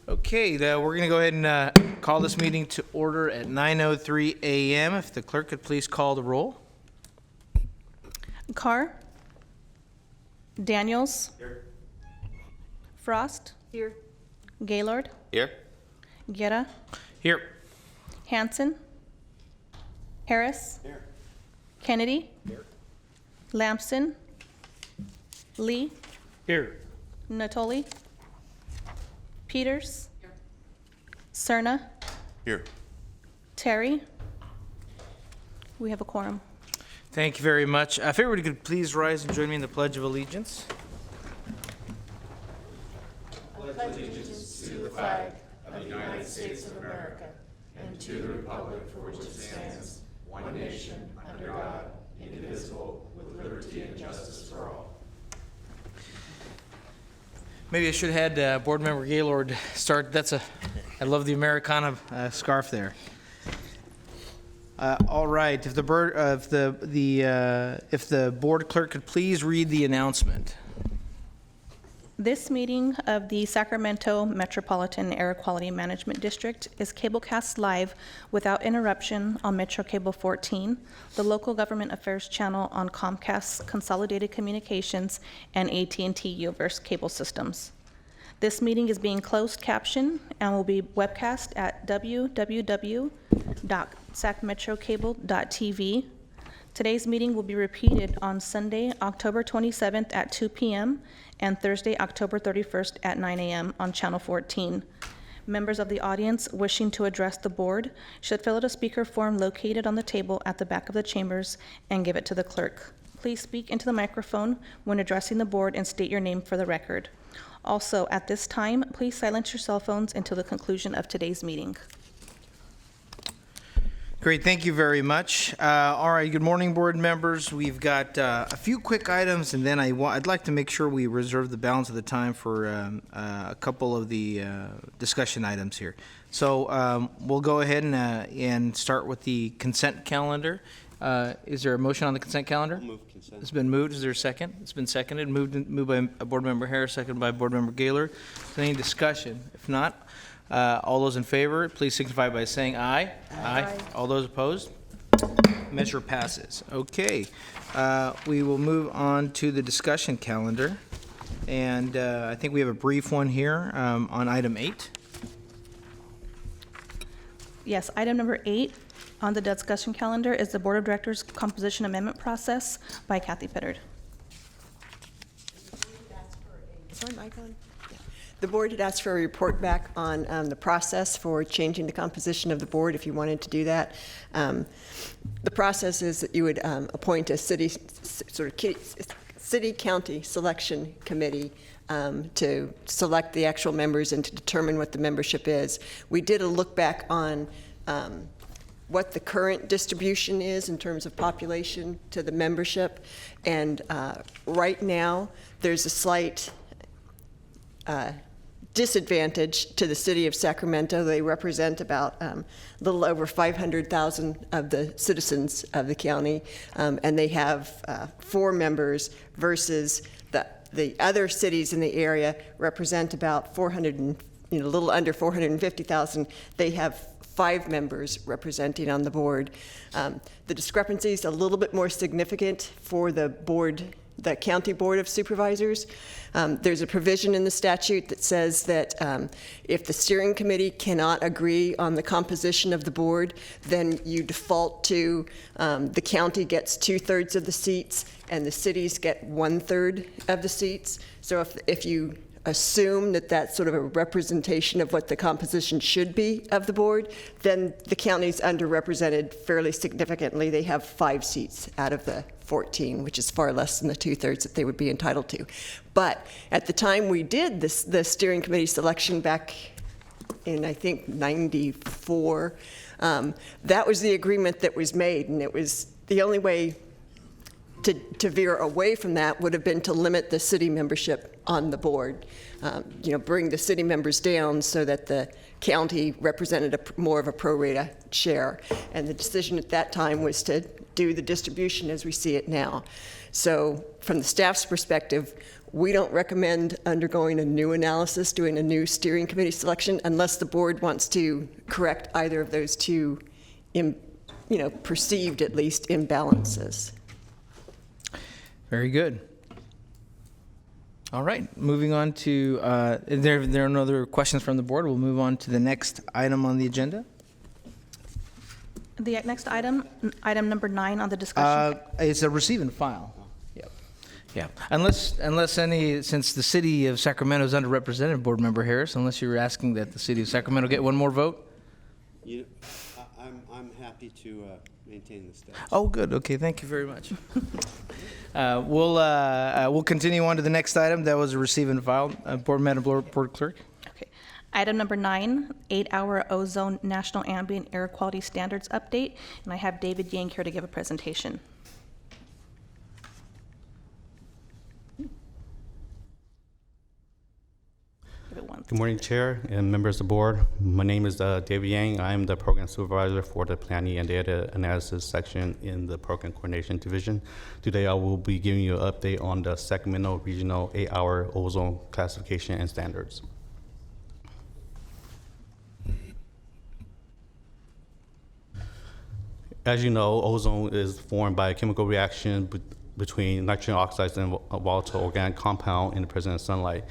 Okay, we're going to go ahead and call this meeting to order at 9:03 a.m. If the clerk could please call the roll. Carr. Daniels. Here. Frost. Here. Gaylord. Here. Guerra. Here. Hanson. Harris. Here. Kennedy. Here. Lamson. Lee. Here. Natoli. Peters. Cerna. Here. Terry. We have a quorum. Thank you very much. If everybody could please rise and join me in the Pledge of Allegiance. Maybe I should have had Board Member Gaylord start. I love the Americana scarf there. All right. If the board clerk could please read the announcement. This meeting of the Sacramento Metropolitan Air Quality Management District is cablecast live without interruption on Metro Cable 14, the local government affairs channel on Comcast's Consolidated Communications and AT&T UVerse cable systems. This meeting is being closed captioned and will be webcast at www.sacmetrocable.tv. Today's meeting will be repeated on Sunday, October 27th at 2 p.m. and Thursday, October 31st at 9 a.m. on Channel 14. Members of the audience wishing to address the board should fill out a speaker form located on the table at the back of the chambers and give it to the clerk. Please speak into the microphone when addressing the board and state your name for the record. Also, at this time, please silence your cell phones until the conclusion of today's meeting. Great, thank you very much. All right, good morning, board members. We've got a few quick items, and then I'd like to make sure we reserve the balance of the time for a couple of the discussion items here. So we'll go ahead and start with the consent calendar. Is there a motion on the consent calendar? I'll move consent. It's been moved. Is there a second? It's been seconded. Moved by Board Member Harris, seconded by Board Member Gaylor. Is there any discussion? If not, all those in favor, please signify by saying aye. Aye. All those opposed? Measure passes. Okay. We will move on to the discussion calendar. And I think we have a brief one here on item 8. Yes, item number 8 on the discussion calendar is the Board of Directors Composition Amendment Process by Kathy Pittard. Is my mic on? Yeah. The board had asked for a report back on the process for changing the composition of the board, if you wanted to do that. The process is that you would appoint a city-county selection committee to select the actual members and to determine what the membership is. We did a look back on what the current distribution is in terms of population to the membership, and right now there's a slight disadvantage to the city of Sacramento. They represent about a little over 500,000 of the citizens of the county, and they have 4 members versus the other cities in the area represent about a little under 450,000. They have 5 members representing on the board. The discrepancy is a little bit more significant for the County Board of Supervisors. There's a provision in the statute that says that if the steering committee cannot agree on the composition of the board, then you default to the county gets 2/3 of the seats and the cities get 1/3 of the seats. So if you assume that that's sort of a representation of what the composition should be of the board, then the county's underrepresented fairly significantly. They have 5 seats out of the 14, which is far less than the 2/3 that they would be entitled to. But at the time we did the steering committee selection back in, I think, 94, that was the agreement that was made, and it was the only way to veer away from that would have been to limit the city membership on the board, bring the city members down so that the county represented more of a pro rata share. And the decision at that time was to do the distribution as we see it now. So from the staff's perspective, we don't recommend undergoing a new analysis, doing a new steering committee selection, unless the board wants to correct either of those two, perceived at least, imbalances. Very good. All right, moving on to, there are no other questions from the board. We'll move on to the next item on the agenda. The next item, item number 9 on the discussion. It's a receive and file. Yep. Yeah. Unless any, since the city of Sacramento is underrepresented, Board Member Harris, unless you're asking that the city of Sacramento get one more vote? I'm happy to maintain the status. Oh, good. Okay, thank you very much. We'll continue on to the next item. That was a receive and file. Madam Board Clerk. Okay. Item number 9, 8-hour ozone national ambient air quality standards update. And I have David Yang here to give a presentation. Give it one. Good morning, Chair and members of the board. My name is David Yang. I am the program supervisor for the Planning and Data Analysis section in the Program Coordination Division. Today, I will be giving you an update on the Sacramento Regional 8-hour ozone classification and standards. As you know, ozone is formed by a chemical reaction between nitrogen oxides and a volatile organic compound in the presence of sunlight.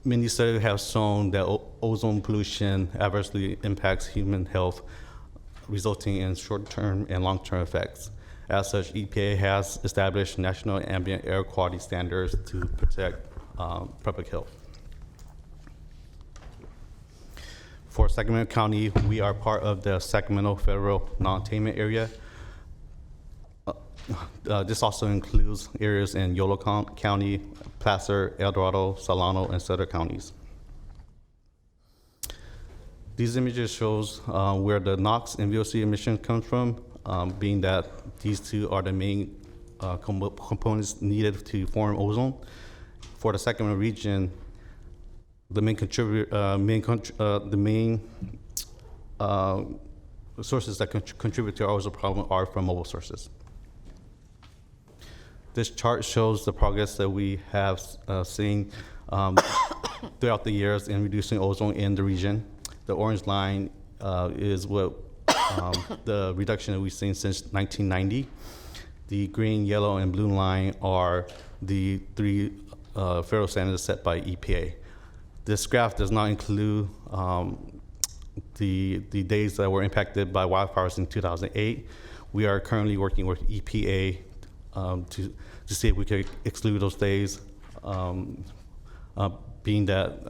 Many studies have shown that ozone pollution adversely impacts human health, resulting in short-term and long-term effects. As such, EPA has established national ambient air quality standards to protect public health. For Sacramento County, we are part of the Sacramento Federal Non-Attainment Area. This also includes areas in Yolo County, Placer, El Dorado, Solano, and Sutter counties. These images shows where the NOx and VOC emission comes from, being that these two are the main components needed to form ozone. For the Sacramento region, the main sources that contribute to our ozone problem are from mobile sources. This chart shows the progress that we have seen throughout the years in reducing ozone in the region. The orange line is what the reduction that we've seen since 1990. The green, yellow, and blue line are the 3 federal standards set by EPA. This graph does not include the days that were impacted by wildfires in 2008. We are currently working with EPA to see if we could exclude those days, being that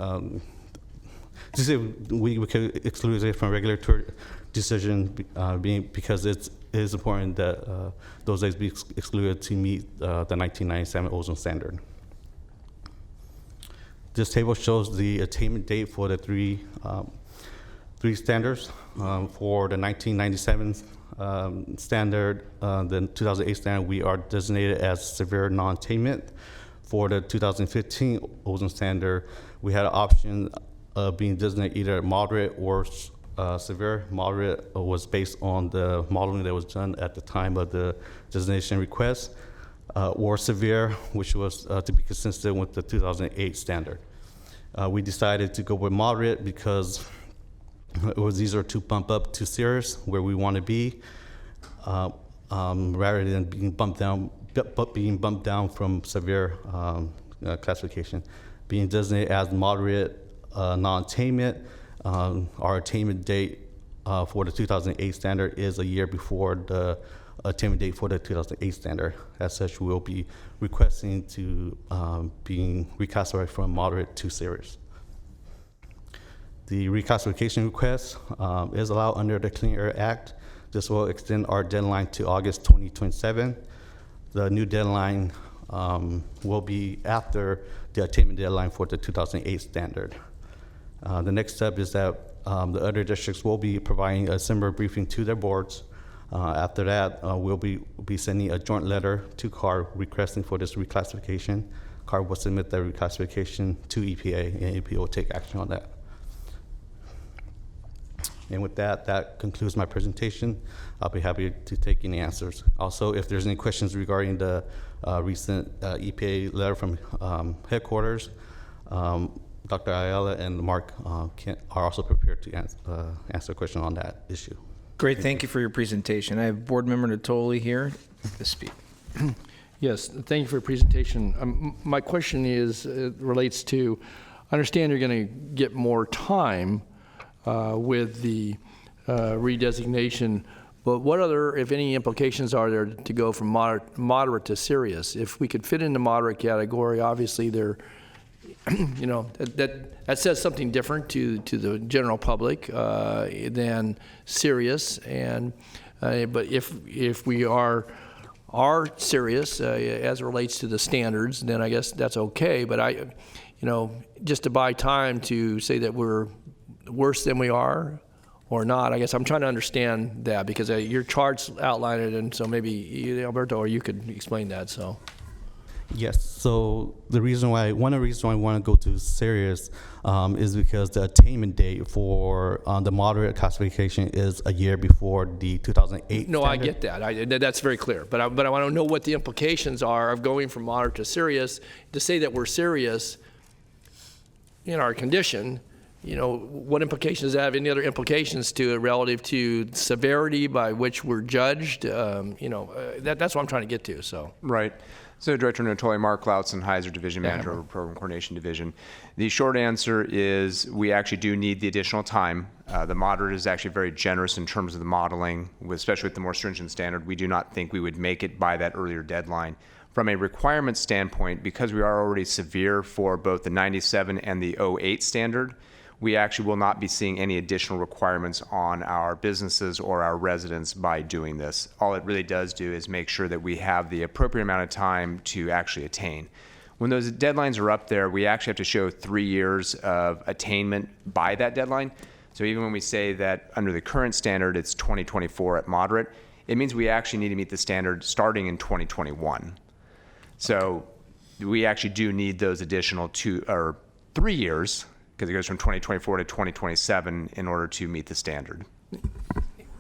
to see if we could exclude it from regulatory decision, because it is important that those days be excluded to meet the 1997 ozone standard. This table shows the attainment date for the three standards. For the 1997 standard, the 2008 standard, we are designated as severe non-attainment. For the 2015 ozone standard, we had an option of being designated either moderate or severe. Moderate was based on the modeling that was done at the time of the designation request, or severe, which was to be consistent with the 2008 standard. We decided to go with moderate because it was easier to bump up to serious, where we want to be, rather than being bumped down from severe classification. Being designated as moderate non-attainment, our attainment date for the 2008 standard is a year before the attainment date for the 2008 standard. As such, we will be requesting to being reclassified from moderate to serious. The reclassification request is allowed under the Clean Air Act. This will extend our deadline to August 2027. The new deadline will be after the attainment deadline for the 2008 standard. The next step is that the other districts will be providing a similar briefing to their boards. After that, we'll be sending a joint letter to CARB requesting for this reclassification. CARB will submit the reclassification to EPA, and EPA will take action on that. And with that, that concludes my presentation. I'll be happy to take any answers. Also, if there's any questions regarding the recent EPA letter from headquarters, Dr. Ayala and Mark are also prepared to answer a question on that issue. Great, thank you for your presentation. I have Board Member Natoli here to speak. Yes, thank you for your presentation. My question is, relates to, I understand you're going to get more time with the redesignation, but what other, if any, implications are there to go from moderate to serious? If we could fit in the moderate category, obviously there, you know, that says something different to the general public than serious. And but if we are serious as it relates to the standards, then I guess that's okay. But you know, just to buy time to say that we're worse than we are or not, I guess I'm trying to understand that, because your charts outline it, and so maybe Alberto or you could explain that. So. Yes. So one of the reasons why I want to go to serious is because the attainment date for the moderate classification is a year before the 2008. No, standard. I get that. That's very clear. But I want to know what the implications are of going from moderate to serious. To say that we're serious in our condition, you know, what implications does that have? Any other implications to it relative to severity by which we're judged? You know, that's what I'm trying to get to. So. Right. So Director Natoli, Mark Lautzenheiser, Division Manager of Program Coordination Division. The short answer is we actually do need the additional time. The moderate is actually very generous in terms of the modeling, especially with the more stringent standard. We do not think we would make it by that earlier deadline. From a requirement standpoint, because we are already severe for both the 97 and the 08 standard, we actually will not be seeing any additional requirements on our businesses or our residents by doing this. All it really does do is make sure that we have the appropriate amount of time to actually attain. When those deadlines are up there, we actually have to show 3 years of attainment by that deadline. So even when we say that under the current standard, it's 2024 at moderate, it means we actually need to meet the standard starting in 2021. So we actually do need those additional 3 years, because it goes from 2024 to 2027 in order to meet the standard.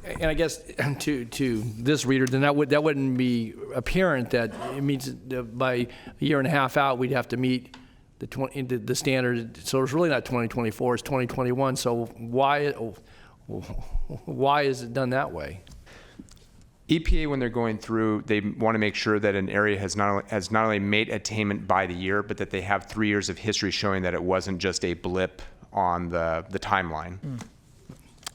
And I guess to this reader, then that wouldn't be apparent that it means that by a year and a half out we'd have to meet the standard. So it's really not 2024; it's 2021. So why is it done that way? EPA, when they're going through, they want to make sure that an area has not only made attainment by the year, but that they have 3 years of history showing that it wasn't just a blip on the timeline.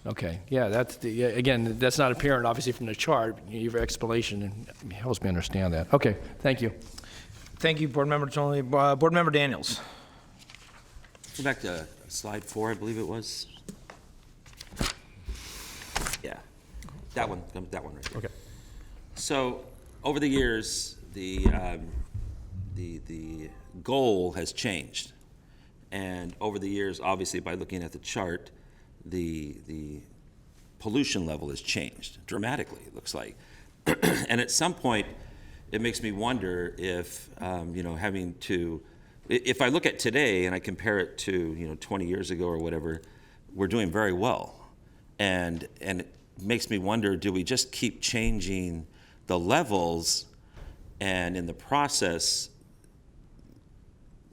Okay, yeah, again, that's not apparent obviously from the chart. Your explanation helps me understand that. Okay, thank you. Thank you, Board Member Natoli. Board Member Daniels. Go back to slide 4, I believe it was. Yeah, that one right there. Okay. So over the years, the goal has changed, and over the years, obviously, by looking at the chart, the pollution level has changed dramatically. It looks like, and at some point, it makes me wonder if having to, if I look at today and I compare it to 20 years ago or whatever, we're doing very well, and it makes me wonder: do we just keep changing the levels, and in the process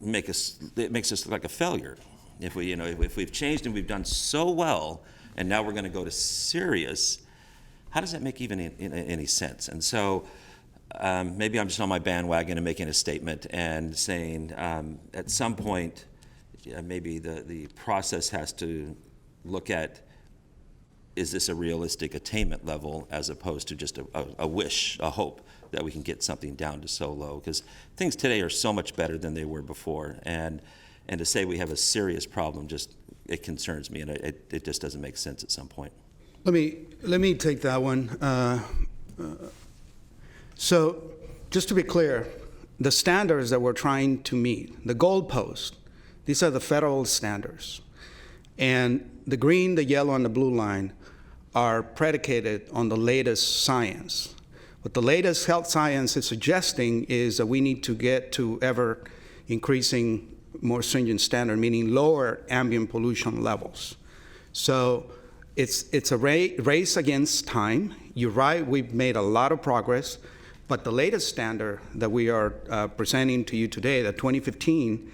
it makes us look like a failure? If we've changed and we've done so well, and now we're going to go to serious, how does that make even any sense? And so maybe I'm just on my bandwagon and making a statement and saying at some point maybe the process has to look at, is this a realistic attainment level as opposed to just a wish, a hope that we can get something down to so low? Because things today are so much better than they were before, and to say we have a serious problem, it concerns me, and it just doesn't make sense at some point. Let me take that one. So just to be clear, the standards that we're trying to meet, the goalposts, these are the federal standards. And the green, the yellow, and the blue line are predicated on the latest science. What the latest health science is suggesting is that we need to get to ever increasing more stringent standard, meaning lower ambient pollution levels. So it's a race against time. You're right, we've made a lot of progress, but the latest standard that we are presenting to you today, the 2015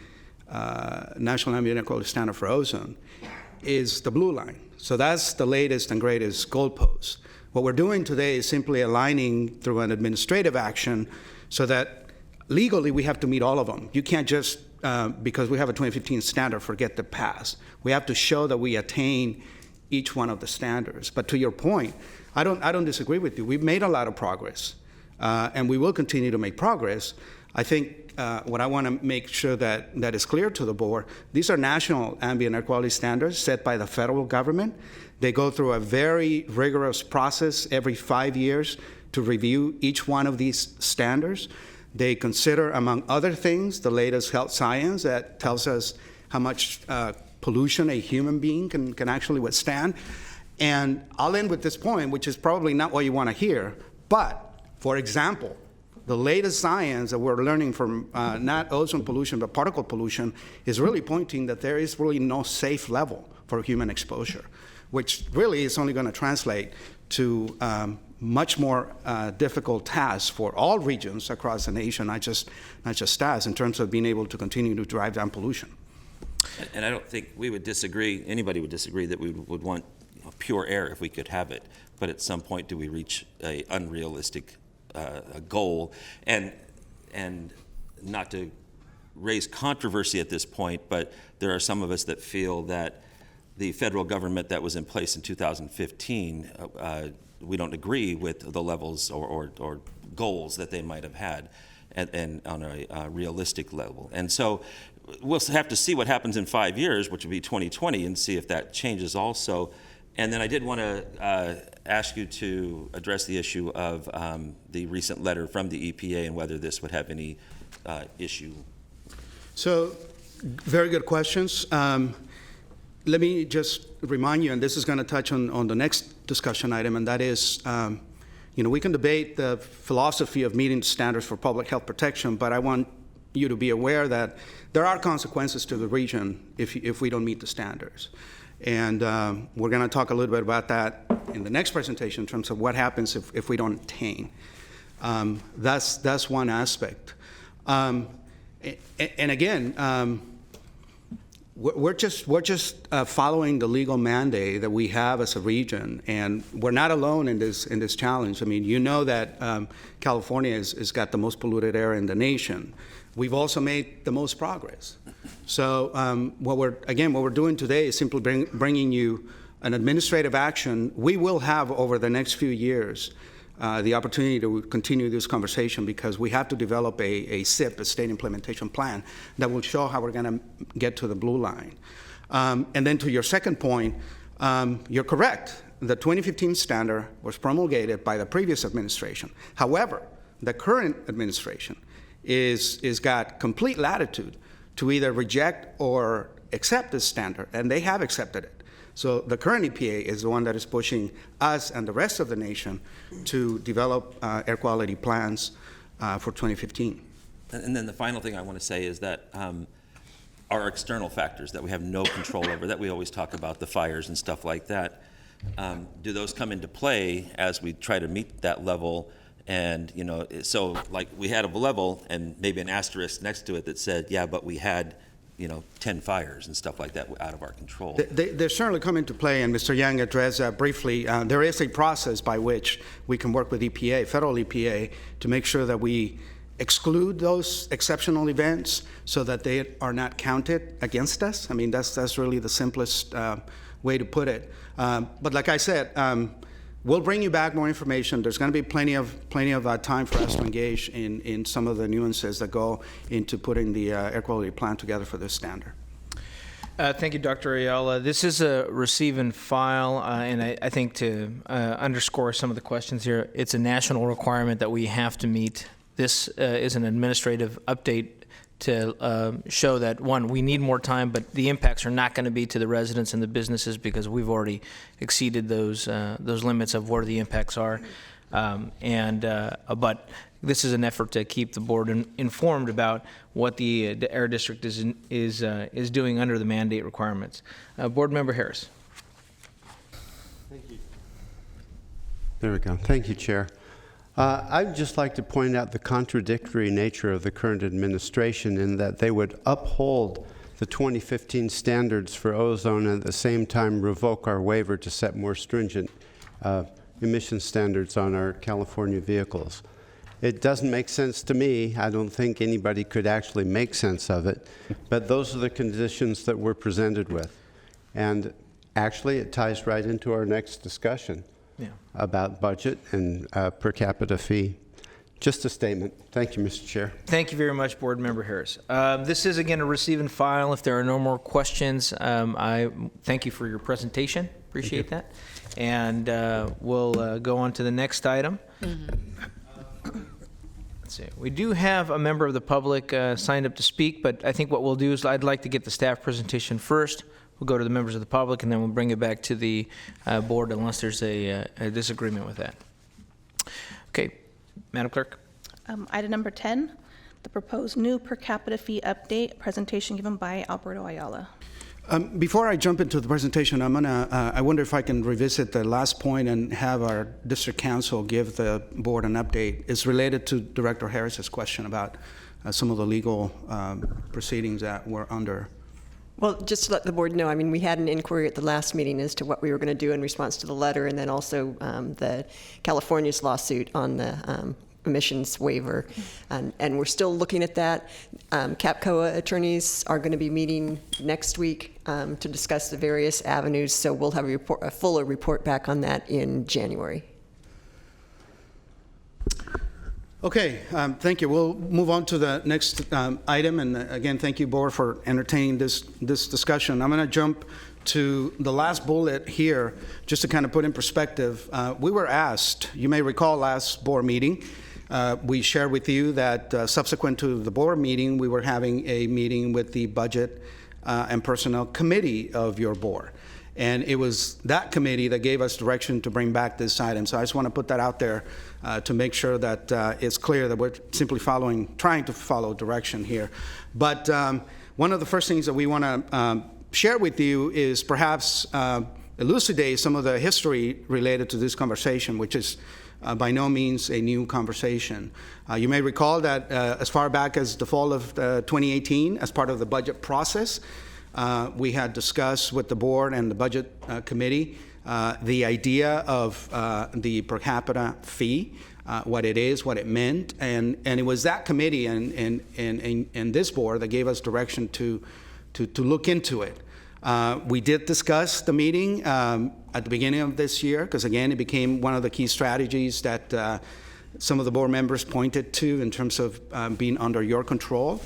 National Ambient Air Quality Standard for ozone, is the blue line. So that's the latest and greatest goalpost. What we're doing today is simply aligning through an administrative action so that legally we have to meet all of them. You can't just, because we have a 2015 standard, forget the past. We have to show that we attain each one of the standards. But to your point, I don't disagree with you. We've made a lot of progress, and we will continue to make progress. I think what I want to make sure that is clear to the board, these are national ambient air quality standards set by the federal government. They go through a very rigorous process every 5 years to review each one of these standards. They consider, among other things, the latest health science that tells us how much pollution a human being can actually withstand. And I'll end with this point, which is probably not what you want to hear, but, for example, the latest science that we're learning from not ozone pollution, but particle pollution, is really pointing that there is really no safe level for human exposure, which really is only going to translate to much more difficult tasks for all regions across the nation, not just us, in terms of being able to continue to drive down pollution. And I don't think we would disagree, anybody would disagree that we would want pure air if we could have it. But at some point, do we reach a unrealistic goal? And not to raise controversy at this point, but there are some of us that feel that the federal government that was in place in 2015, we don't agree with the levels or goals that they might have had and on a realistic level. And so we'll have to see what happens in 5 years, which will be 2020, and see if that changes also. And then I did want to ask you to address the issue of the recent letter from the EPA and whether this would have any issue. So, very good questions. Let me just remind you, and this is going to touch on the next discussion item, and that is, we can debate the philosophy of meeting standards for public health protection, but I want you to be aware that there are consequences to the region if we don't meet the standards. And we're going to talk a little bit about that in the next presentation in terms of what happens if we don't attain. That's one aspect. And again, we're just following the legal mandate that we have as a region, and we're not alone in this challenge. I mean, you know that California has got the most polluted air in the nation. We've also made the most progress. So what we're doing today is simply bringing you an administrative action. We will have over the next few years the opportunity to continue this conversation because we have to develop a SIP, a state implementation plan, that will show how we're going to get to the blue line. And then to your second point, you're correct. The 2015 standard was promulgated by the previous administration. However, the current administration is got complete latitude to either reject or accept this standard, and they have accepted it. So the current EPA is the one that is pushing us and the rest of the nation to develop air quality plans for 2015. And then the final thing I want to say is that our external factors that we have no control over, that we always talk about, the fires and stuff like that, do those come into play as we try to meet that level? And, so like we had a level and maybe an asterisk next to it that said, yeah, but we had 10 fires and stuff like that out of our control. They certainly come into play, and Mr. Yang addressed that briefly. There is a process by which we can work with EPA, federal EPA, to make sure that we exclude those exceptional events so that they are not counted against us. I mean, that's really the simplest way to put it. But like I said, we'll bring you back more information. There's going to be plenty of time for us to engage in some of the nuances that go into putting the air quality plan together for this standard. Thank you, Dr. Ayala. This is a receive and file, and I think to underscore some of the questions here, it's a national requirement that we have to meet. This is an administrative update to show that, one, we need more time, but the impacts are not going to be to the residents and the businesses because we've already exceeded those limits of where the impacts are. But this is an effort to keep the board informed about what the Air District is doing under the mandate requirements. Board Member Harris. There we go. Thank you, Chair. I'd just like to point out the contradictory nature of the current administration in that they would uphold the 2015 standards for ozone and at the same time revoke our waiver to set more stringent emission standards on our California vehicles. It doesn't make sense to me. I don't think anybody could actually make sense of it, but those are the conditions that we're presented with. And actually, it ties right into our next discussion about budget and per capita fee. Just a statement. Thank you, Mr. Chair. Thank you very much, Board Member Harris. This is, again, a receive and file. If there are no more questions, I thank you for your presentation. Appreciate that. And we'll go on to the next item. Let's see. We do have a member of the public signed up to speak, but I think what we'll do is I'd like to get the staff presentation first. We'll go to the members of the public, and then we'll bring it back to the board unless there's a disagreement with that. Okay, Madam Clerk. Item number 10, the proposed new per capita fee update, presentation given by Alberto Ayala. Before I jump into the presentation, I wonder if I can revisit the last point and have our district council give the board an update. It's related to Director Harris's question about some of the legal proceedings that we're under. Well, just to let the board know, I mean, we had an inquiry at the last meeting as to what we were going to do in response to the letter, and then also the California's lawsuit on the emissions waiver, and we're still looking at that. CAPCOA attorneys are going to be meeting next week to discuss the various avenues, so we'll have a fuller report back on that in January. Okay, thank you. We'll move on to the next item, and again, thank you, Board, for entertaining this discussion. I'm going to jump to the last bullet here, just to kind of put in perspective. We were asked, you may recall last board meeting, we shared with you that subsequent to the board meeting, we were having a meeting with the Budget and Personnel Committee of your board. And it was that committee that gave us direction to bring back this item. So I just want to put that out there to make sure that it's clear that we're simply trying to follow direction here. But one of the first things that we want to share with you is perhaps elucidate some of the history related to this conversation, which is by no means a new conversation. You may recall that as far back as the fall of 2018, as part of the budget process, we had discussed with the board and the budget committee the idea of the per capita fee, what it is, what it meant, and it was that committee and this board that gave us direction to look into it. We did discuss the meeting at the beginning of this year, because again, it became one of the key strategies that some of the board members pointed to in terms of being under your control.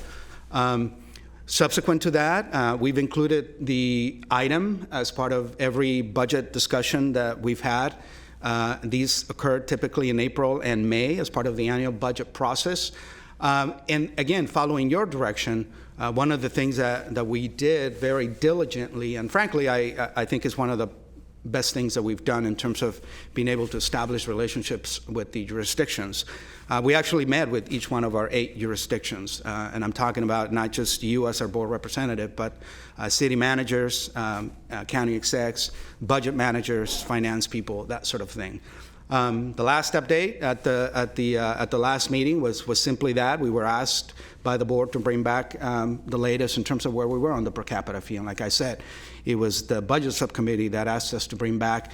Subsequent to that, we've included the item as part of every budget discussion that we've had. These occur typically in April and May as part of the annual budget process. And again, following your direction, one of the things that we did very diligently, and frankly, I think is one of the best things that we've done in terms of being able to establish relationships with the jurisdictions. We actually met with each one of our 8 jurisdictions, and I'm talking about not just you as our board representative, but city managers, county execs, budget managers, finance people, that sort of thing. The last update at the last meeting was simply that. We were asked by the board to bring back the latest in terms of where we were on the per capita fee. And like I said, it was the budget subcommittee that asked us to bring back.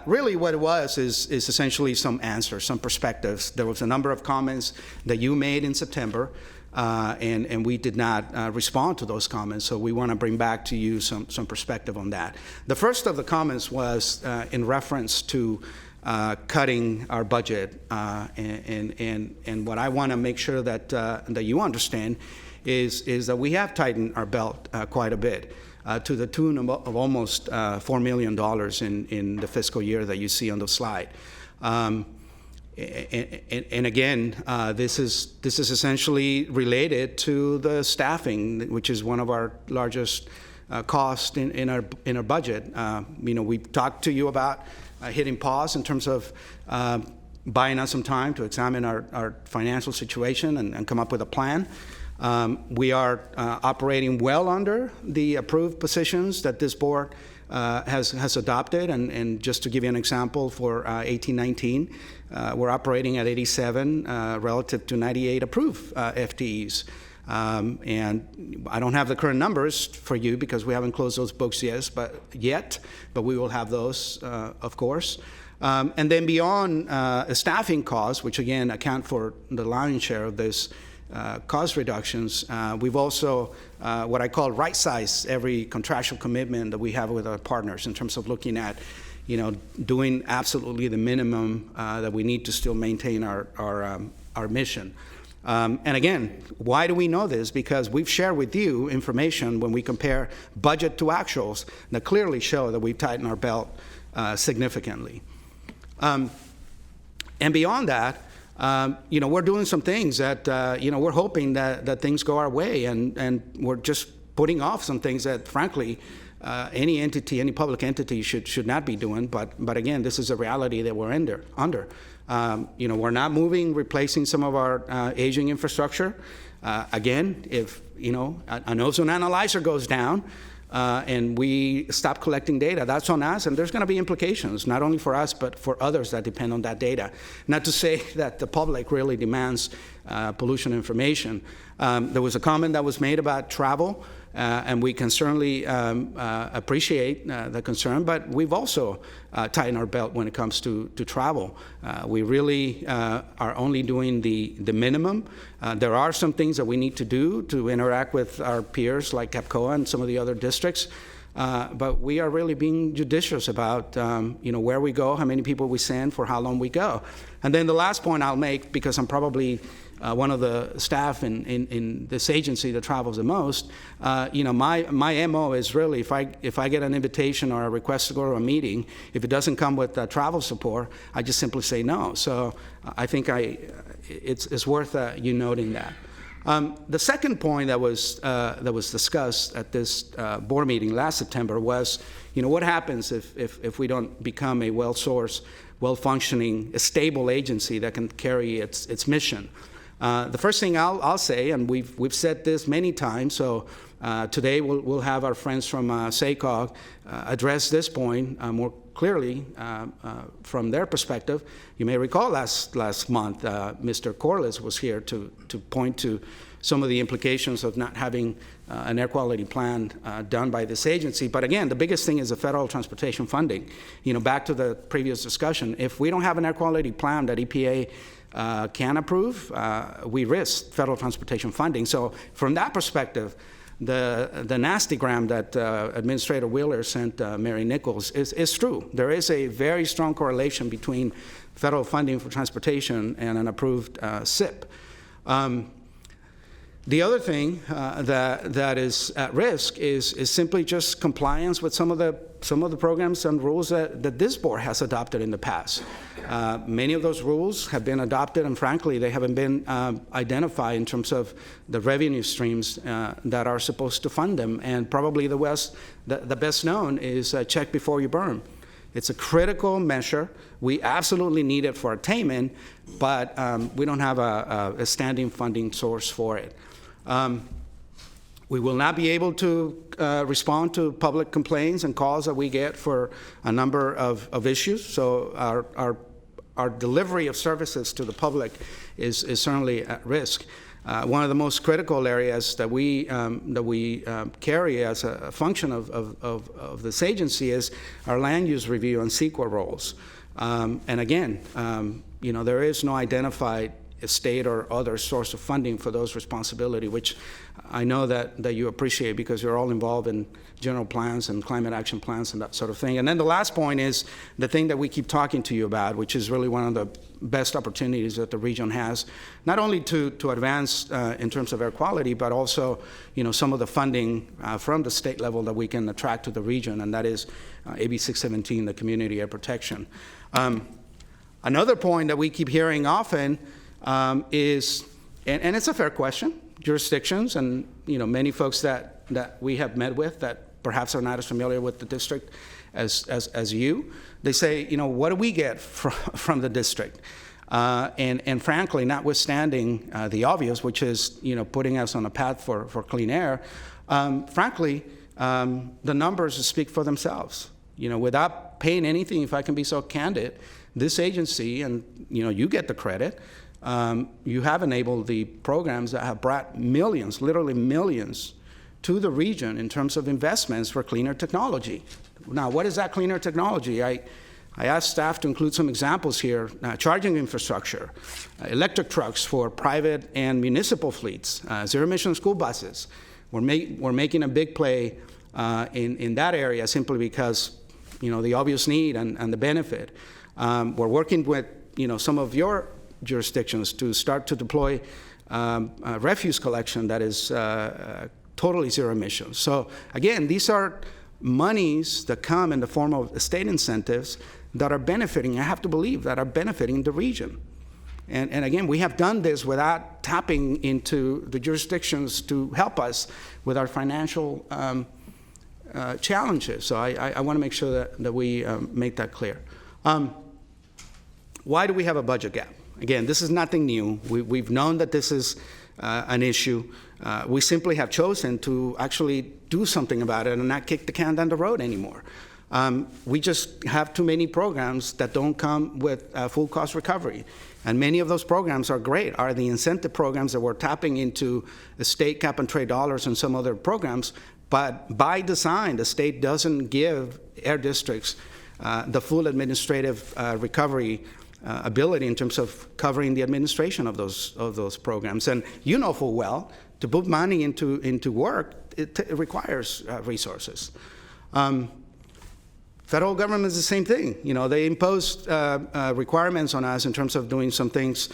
Really what it was is essentially some answers, some perspectives. There was a number of comments that you made in September, and we did not respond to those comments, so we want to bring back to you some perspective on that. The first of the comments was in reference to cutting our budget, and what I want to make sure that you understand is that we have tightened our belt quite a bit, to the tune of almost $4 million in the fiscal year that you see on the slide. And again, this is essentially related to the staffing, which is one of our largest costs in our budget. We've talked to you about hitting pause in terms of buying us some time to examine our financial situation and come up with a plan. We are operating well under the approved positions that this board has adopted, and just to give you an example, for 18-19, we're operating at 87 relative to 98 approved FTEs. And I don't have the current numbers for you because we haven't closed those books yet, but we will have those, of course. And then beyond staffing costs, which again account for the lion's share of this cost reductions, we've also what I call right-size every contractual commitment that we have with our partners in terms of looking at, doing absolutely the minimum that we need to still maintain our mission. And again, why do we know this? Because we've shared with you information when we compare budget to actuals that clearly show that we've tightened our belt significantly. And beyond that, we're doing some things that, we're hoping that things go our way, and we're just putting off some things that, frankly, any entity, any public entity should not be doing. But again, this is a reality that we're under. We're not replacing some of our aging infrastructure. Again, if, an ozone analyzer goes down, and we stop collecting data, that's on us, and there's going to be implications, not only for us, but for others that depend on that data. Not to say that the public really demands pollution information. There was a comment that was made about travel, and we can certainly appreciate the concern, but we've also tightened our belt when it comes to travel. We really are only doing the minimum. There are some things that we need to do to interact with our peers like CAPCOA and some of the other districts, but we are really being judicious about where we go, how many people we send, for how long we go. And then the last point I'll make, because I'm probably one of the staff in this agency that travels the most, my MO is really, if I get an invitation or a request to go to a meeting, if it doesn't come with travel support, I just simply say no. So I think it's worth you noting that. The second point that was discussed at this board meeting last September was, what happens if we don't become a well-sourced, well-functioning, stable agency that can carry its mission. The first thing I'll say, and we've said this many times, so today we'll have our friends from SACOG address this point more clearly from their perspective. You may recall last month, Mr. Corliss was here to point to some of the implications of not having an air quality plan done by this agency. But again, the biggest thing is the federal transportation funding. Back to the previous discussion, if we don't have an air quality plan that EPA can approve, we risk federal transportation funding. So from that perspective, the nastygram that Administrator Wheeler sent Mary Nichols is true. There is a very strong correlation between federal funding for transportation and an approved SIP. The other thing that is at risk is simply just compliance with some of the programs and rules that this board has adopted in the past. Many of those rules have been adopted, and frankly, they haven't been identified in terms of the revenue streams that are supposed to fund them. And probably the best known is check before you burn. It's a critical measure. We absolutely need it for attainment, but we don't have a standing funding source for it. We will not be able to respond to public complaints and calls that we get for a number of issues. So our delivery of services to the public is certainly at risk. One of the most critical areas that we carry as a function of this agency is our land use review and CEQA roles. And again, there is no identified state or other source of funding for those responsibility, which I know that you appreciate because you're all involved in general plans and climate action plans and that sort of thing. And then the last point is the thing that we keep talking to you about, which is really one of the best opportunities that the region has, not only to advance in terms of air quality, but also, some of the funding from the state level that we can attract to the region, and that is AB 617, the community air protection. Another point that we keep hearing often is, and it's a fair question, jurisdictions and many folks that we have met with that perhaps are not as familiar with the district as you, they say, what do we get from the district? And frankly, notwithstanding the obvious, which is putting us on a path for clean air, frankly, the numbers speak for themselves. Without paying anything, if I can be so candid, this agency, and you get the credit, you have enabled the programs that have brought millions, literally millions, to the region in terms of investments for cleaner technology. Now, what is that cleaner technology? I asked staff to include some examples here. Charging infrastructure, electric trucks for private and municipal fleets, zero-emission school buses. We're making a big play in that area simply because the obvious need and the benefit. We're working with some of your jurisdictions to start to deploy refuse collection that is totally zero emissions. So again, these are monies that come in the form of state incentives that are benefiting, I have to believe, that are benefiting the region. And again, we have done this without tapping into the jurisdictions to help us with our financial challenges. So I want to make sure that we make that clear. Why do we have a budget gap? Again, this is nothing new. We've known that this is an issue. We simply have chosen to actually do something about it and not kick the can down the road anymore. We just have too many programs that don't come with full cost recovery. And many of those programs are great, are the incentive programs that we're tapping into the state cap and trade dollars and some other programs. But by design, the state doesn't give air districts the full administrative recovery ability in terms of covering the administration of those programs. And you know full well, to put money into work, it requires resources. Federal government is the same thing. They impose requirements on us in terms of doing some things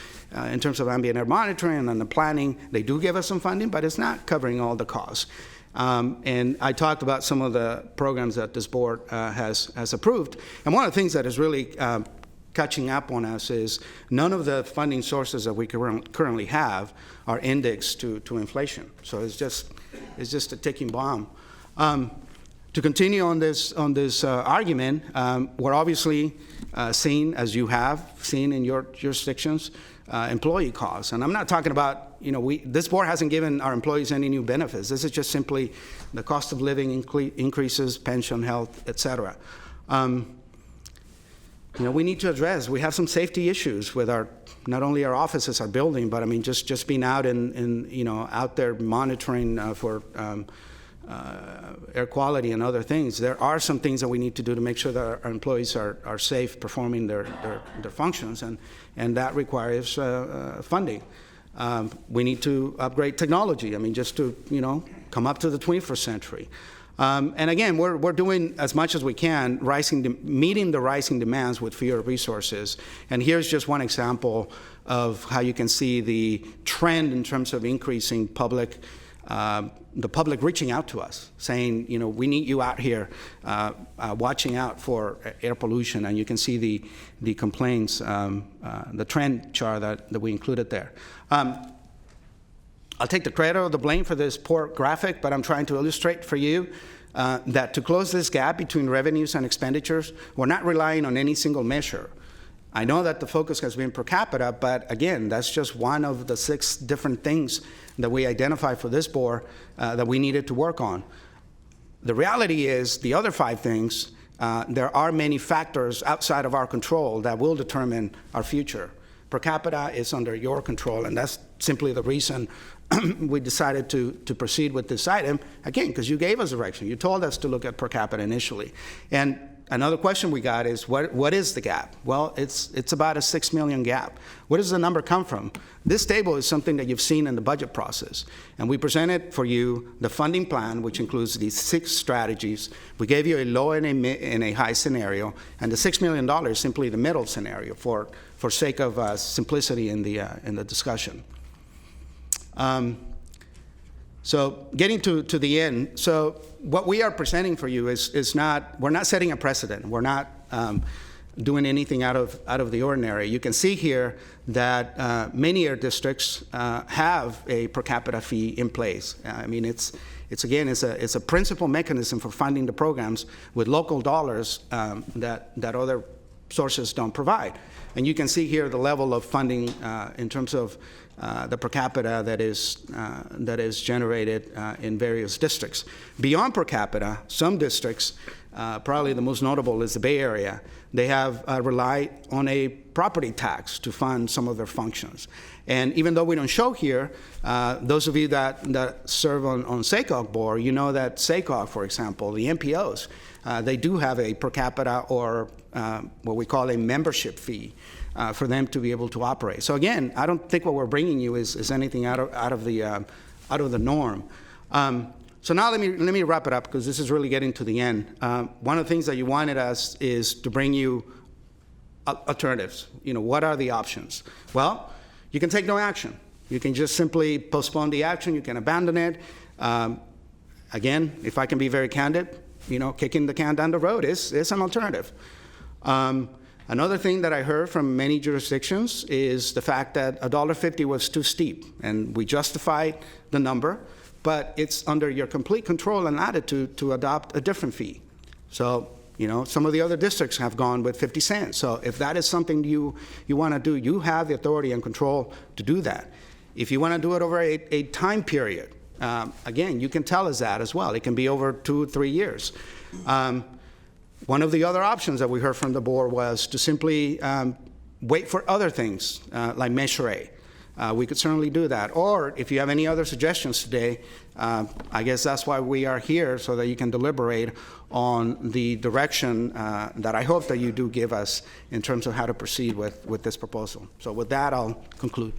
in terms of ambient air monitoring and the planning. They do give us some funding, but it's not covering all the costs. And I talked about some of the programs that this board has approved. And one of the things that is really catching up on us is none of the funding sources that we currently have are indexed to inflation. So it's just a ticking bomb. To continue on this argument, we're obviously seeing, as you have seen in your jurisdictions, employee costs. And I'm not talking about, this board hasn't given our employees any new benefits. This is just simply the cost of living increases, pension, health, et cetera. We need to address, we have some safety issues with not only our offices, our building, but I mean, just being out out there monitoring for air quality and other things. There are some things that we need to do to make sure that our employees are safe performing their functions, and that requires funding. We need to upgrade technology, just to come up to the 21st century. And again, we're doing as much as we can, meeting the rising demands with fewer resources. And here's just one example of how you can see the trend in terms of increasing the public reaching out to us, saying, we need you out here watching out for air pollution. And you can see the complaints, the trend chart that we included there. I'll take the credit or the blame for this poor graphic, but I'm trying to illustrate for you that to close this gap between revenues and expenditures, we're not relying on any single measure. I know that the focus has been per capita, but again, that's just one of the 6 different things that we identified for this board that we needed to work on. The reality is the other 5 things, there are many factors outside of our control that will determine our future. Per capita is under your control, and that's simply the reason we decided to proceed with this item, again, because you gave us direction. You told us to look at per capita initially. And another question we got is, what is the gap? Well, it's about a 6 million gap. Where does the number come from? This table is something that you've seen in the budget process. And we presented for you the funding plan, which includes these 6 strategies. We gave you a low and a high scenario. And the $6 million is simply the middle scenario for sake of simplicity in the discussion. So getting to the end, so what we are presenting for you is not, we're not setting a precedent. We're not doing anything out of the ordinary. You can see here that many air districts have a per capita fee in place. It's a principal mechanism for funding the programs with local dollars that other sources don't provide. And you can see here the level of funding in terms of the per capita that is generated in various districts. Beyond per capita, some districts, probably the most notable is the Bay Area, they have relied on a property tax to fund some of their functions. And even though we don't show here, those of you that serve on SACOG board, you know that SACOG, for example, the MPOs, they do have a per capita or what we call a membership fee for them to be able to operate. So again, I don't think what we're bringing you is anything out of the norm. So now let me wrap it up, because this is really getting to the end. One of the things that you wanted us is to bring you alternatives. What are the options? Well, you can take no action. You can just simply postpone the action. You can abandon it. Again, if I can be very candid, kicking the can down the road is an alternative. Another thing that I heard from many jurisdictions is the fact that $1.50 was too steep, and we justified the number, but it's under your complete control and latitude to adopt a different fee. So, some of the other districts have gone with 50 cents. So if that is something you want to do, you have the authority and control to do that. If you want to do it over a time period, again, you can tell us that as well. It can be over 2 or 3 years. One of the other options that we heard from the board was to simply wait for other things, like Measure A. We could certainly do that. Or if you have any other suggestions today, I guess that's why we are here, so that you can deliberate on the direction that I hope that you do give us in terms of how to proceed with this proposal. So with that, I'll conclude.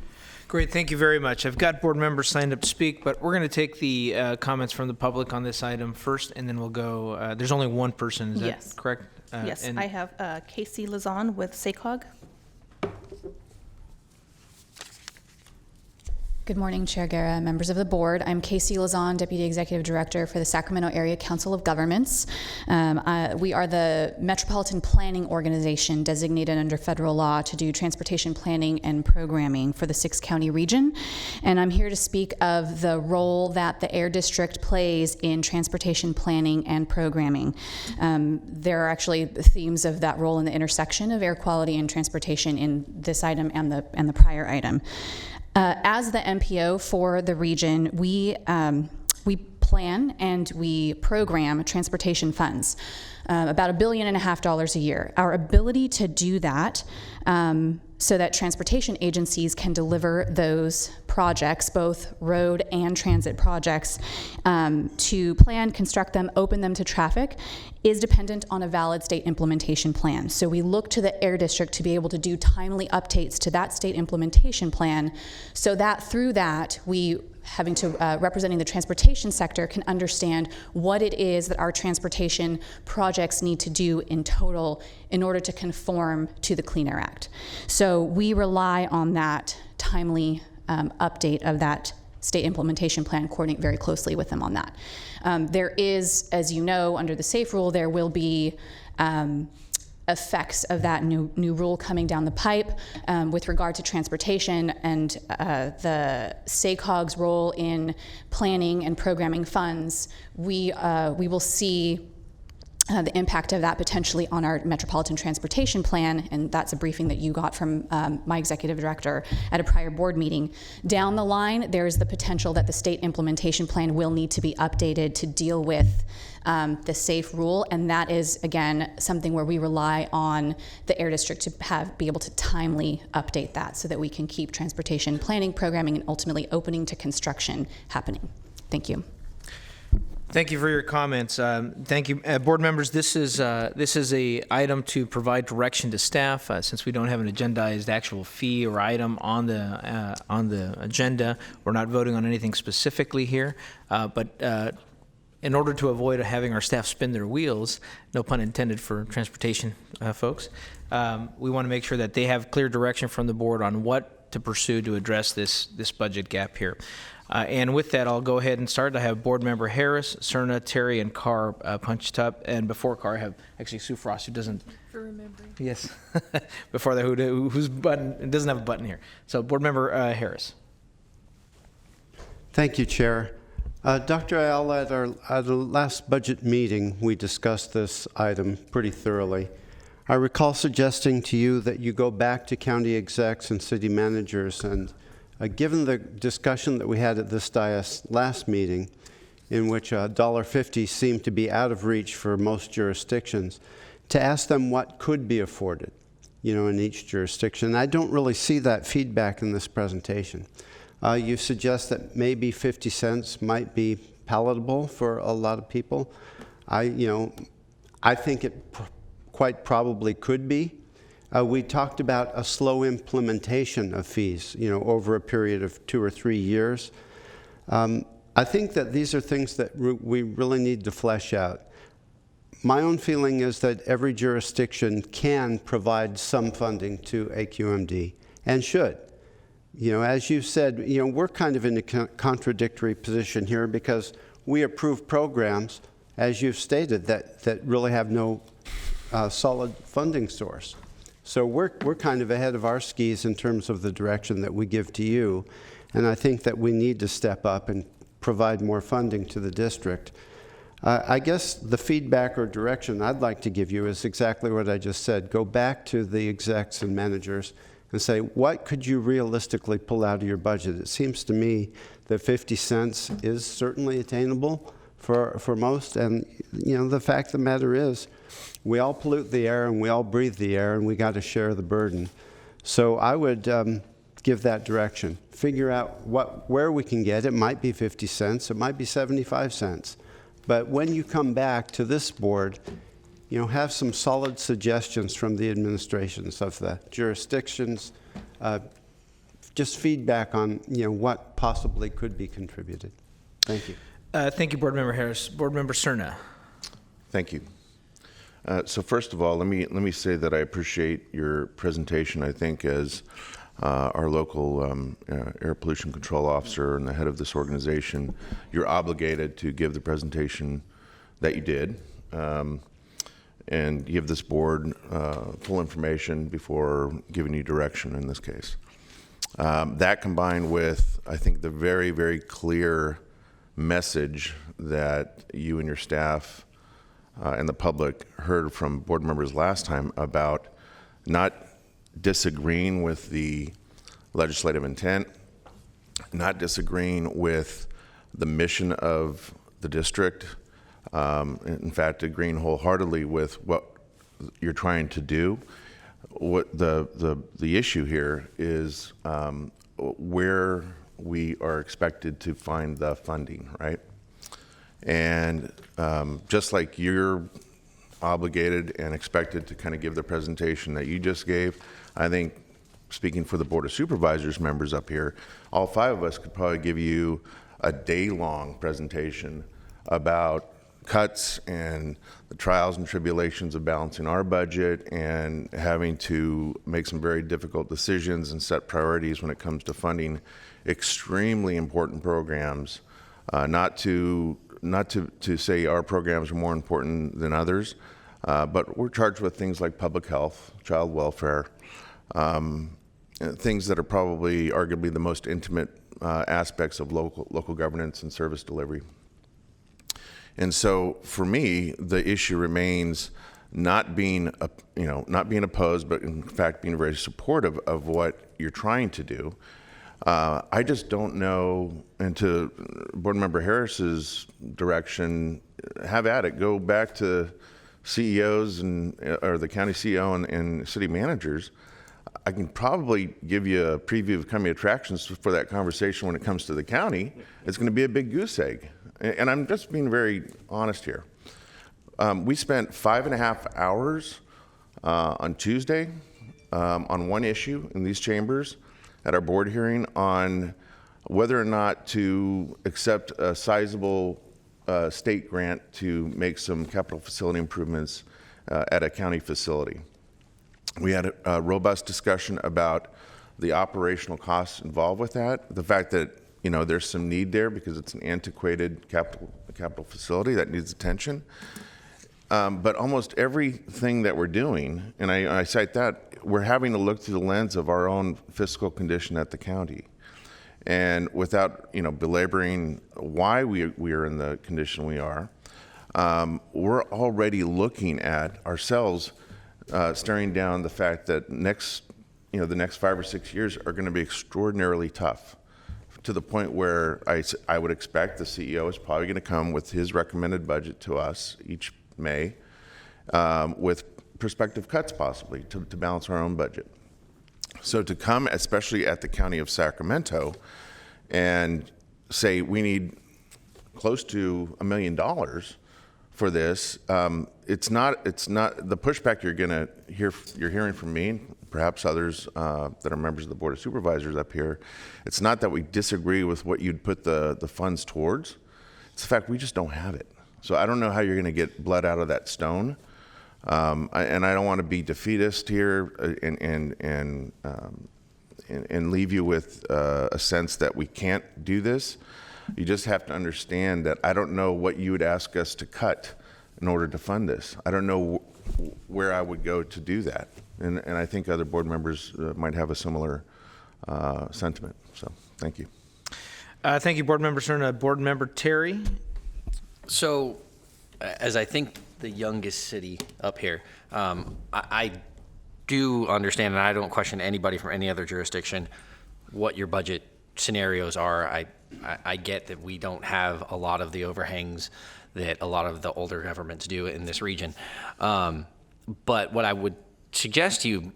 Great, thank you very much. I've got board members signed up to speak, but we're going to take the comments from the public on this item first, and then we'll go, there's only one person, is Yes. that correct? Yes, and- I have Casey Lazan with SACOG. Good morning, Chair Guerra, members of the board. I'm Casey Lazan, Deputy Executive Director for the Sacramento Area Council of Governments. We are the metropolitan planning organization designated under federal law to do transportation planning and programming for the 6-county region. And I'm here to speak of the role that the Air District plays in transportation planning and programming. There are actually themes of that role in the intersection of air quality and transportation in this item and the prior item. As the MPO for the region, we plan and we program transportation funds, about $1.5 billion a year. Our ability to do that so that transportation agencies can deliver those projects, both road and transit projects, to plan, construct them, open them to traffic, is dependent on a valid state implementation plan. So we look to the Air District to be able to do timely updates to that state implementation plan, so that through that, we representing the transportation sector, can understand what it is that our transportation projects need to do in total in order to conform to the Clean Air Act. So we rely on that timely update of that state implementation plan, coordinate very closely with them on that. There is, as you know, under the SAFE rule, there will be effects of that new rule coming down the pipe with regard to transportation and the SACOG's role in planning and programming funds. We will see the impact of that potentially on our metropolitan transportation plan, and that's a briefing that you got from my executive director at a prior board meeting. Down the line, there's the potential that the state implementation plan will need to be updated to deal with the SAFE rule, and that is, again, something where we rely on the Air District to be able to timely update that so that we can keep transportation planning, programming, and ultimately opening to construction happening. Thank you. Thank you for your comments. Thank you, board members. This is a item to provide direction to staff. Since we don't have an agendized actual fee or item on the agenda, we're not voting on anything specifically here. But in order to avoid having our staff spin their wheels, no pun intended for transportation folks, we want to make sure that they have clear direction from the board on what to pursue to address this budget gap here. And with that, I'll go ahead and start. I have Board Member Harris, Cerna, Terry, and Carr punched up. And before Carr, I have actually Sue Frost, who doesn't. For remembering. Yes. Before that, whose button, it doesn't have a button here. So Board Member Harris. Thank you, Chair. Dr. Al, at the last budget meeting, we discussed this item pretty thoroughly. I recall suggesting to you that you go back to county execs and city managers, and given the discussion that we had at this dais last meeting, in which $1.50 seemed to be out of reach for most jurisdictions, to ask them what could be afforded, in each jurisdiction. I don't really see that feedback in this presentation. You suggest that maybe 50 cents might be palatable for a lot of people. I think it quite probably could be. We talked about a slow implementation of fees, over a period of 2 or 3 years. I think that these are things that we really need to flesh out. My own feeling is that every jurisdiction can provide some funding to AQMD and should. As you said, we're kind of in a contradictory position here because we approve programs, as you've stated, that really have no solid funding source. So we're kind of ahead of our skis in terms of the direction that we give to you, and I think that we need to step up and provide more funding to the district. I guess the feedback or direction I'd like to give you is exactly what I just said. Go back to the execs and managers and say, what could you realistically pull out of your budget? It seems to me that 50 cents is certainly attainable for most, and the fact of the matter is, we all pollute the air and we all breathe the air, and we got to share the burden. So I would give that direction. Figure out where we can get. It might be 50 cents, it might be 75 cents. But when you come back to this board, have some solid suggestions from the administrations of the jurisdictions, just feedback on, what possibly could be contributed. Thank you. Thank you, Board Member Harris. Board Member Cerna. Thank you. So first of all, let me say that I appreciate your presentation. I think as our local air pollution control officer and the head of this organization, you're obligated to give the presentation that you did and give this board full information before giving you direction in this case. That combined with, I think, the very, very clear message that you and your staff and the public heard from board members last time about not disagreeing with the legislative intent, not disagreeing with the mission of the district, in fact, agreeing wholeheartedly with what you're trying to do. What the issue here is where we are expected to find the funding, right? And just like you're obligated and expected to kind of give the presentation that you just gave, I think, speaking for the Board of Supervisors members up here, all 5 of us could probably give you a day-long presentation about cuts and the trials and tribulations of balancing our budget and having to make some very difficult decisions and set priorities when it comes to funding extremely important programs. Not to say our programs are more important than others, but we're charged with things like public health, child welfare, things that are probably arguably the most intimate aspects of local governance and service delivery. And so for me, the issue remains not being opposed, but in fact being very supportive of what you're trying to do. I just don't know, and to Board Member Harris's direction, have at it. Go back to CEOs or the county CEO and city managers. I can probably give you a preview of coming attractions for that conversation when it comes to the county. It's going to be a big goose egg. And I'm just being very honest here. We spent 5.5 hours on Tuesday on one issue in these chambers at our board hearing on whether or not to accept a sizable state grant to make some capital facility improvements at a county facility. We had a robust discussion about the operational costs involved with that, the fact that there's some need there because it's an antiquated capital facility that needs attention. But almost everything that we're doing, and I cite that, we're having to look through the lens of our own fiscal condition at the county. And without belaboring why we are in the condition we are, we're already looking at ourselves staring down the fact that the next 5 or 6 years are going to be extraordinarily tough, to the point where I would expect the CEO is probably going to come with his recommended budget to us each May, with prospective cuts possibly to balance our own budget. So to come, especially at the County of Sacramento, and say we need close to $1 million for this, it's not the pushback you're hearing from me, perhaps others that are members of the Board of Supervisors up here. It's not that we disagree with what you'd put the funds towards. It's the fact we just don't have it. So I don't know how you're going to get blood out of that stone. And I don't want to be defeatist here and leave you with a sense that we can't do this. You just have to understand that I don't know what you would ask us to cut in order to fund this. I don't know where I would go to do that. And I think other board members might have a similar sentiment. So thank you. Thank you, Board Member Stern. Board Member Terry. So, as I think the youngest city up here, I do understand, and I don't question anybody from any other jurisdiction, what your budget scenarios are. I get that we don't have a lot of the overhangs that a lot of the older governments do in this region. But what I would suggest to you,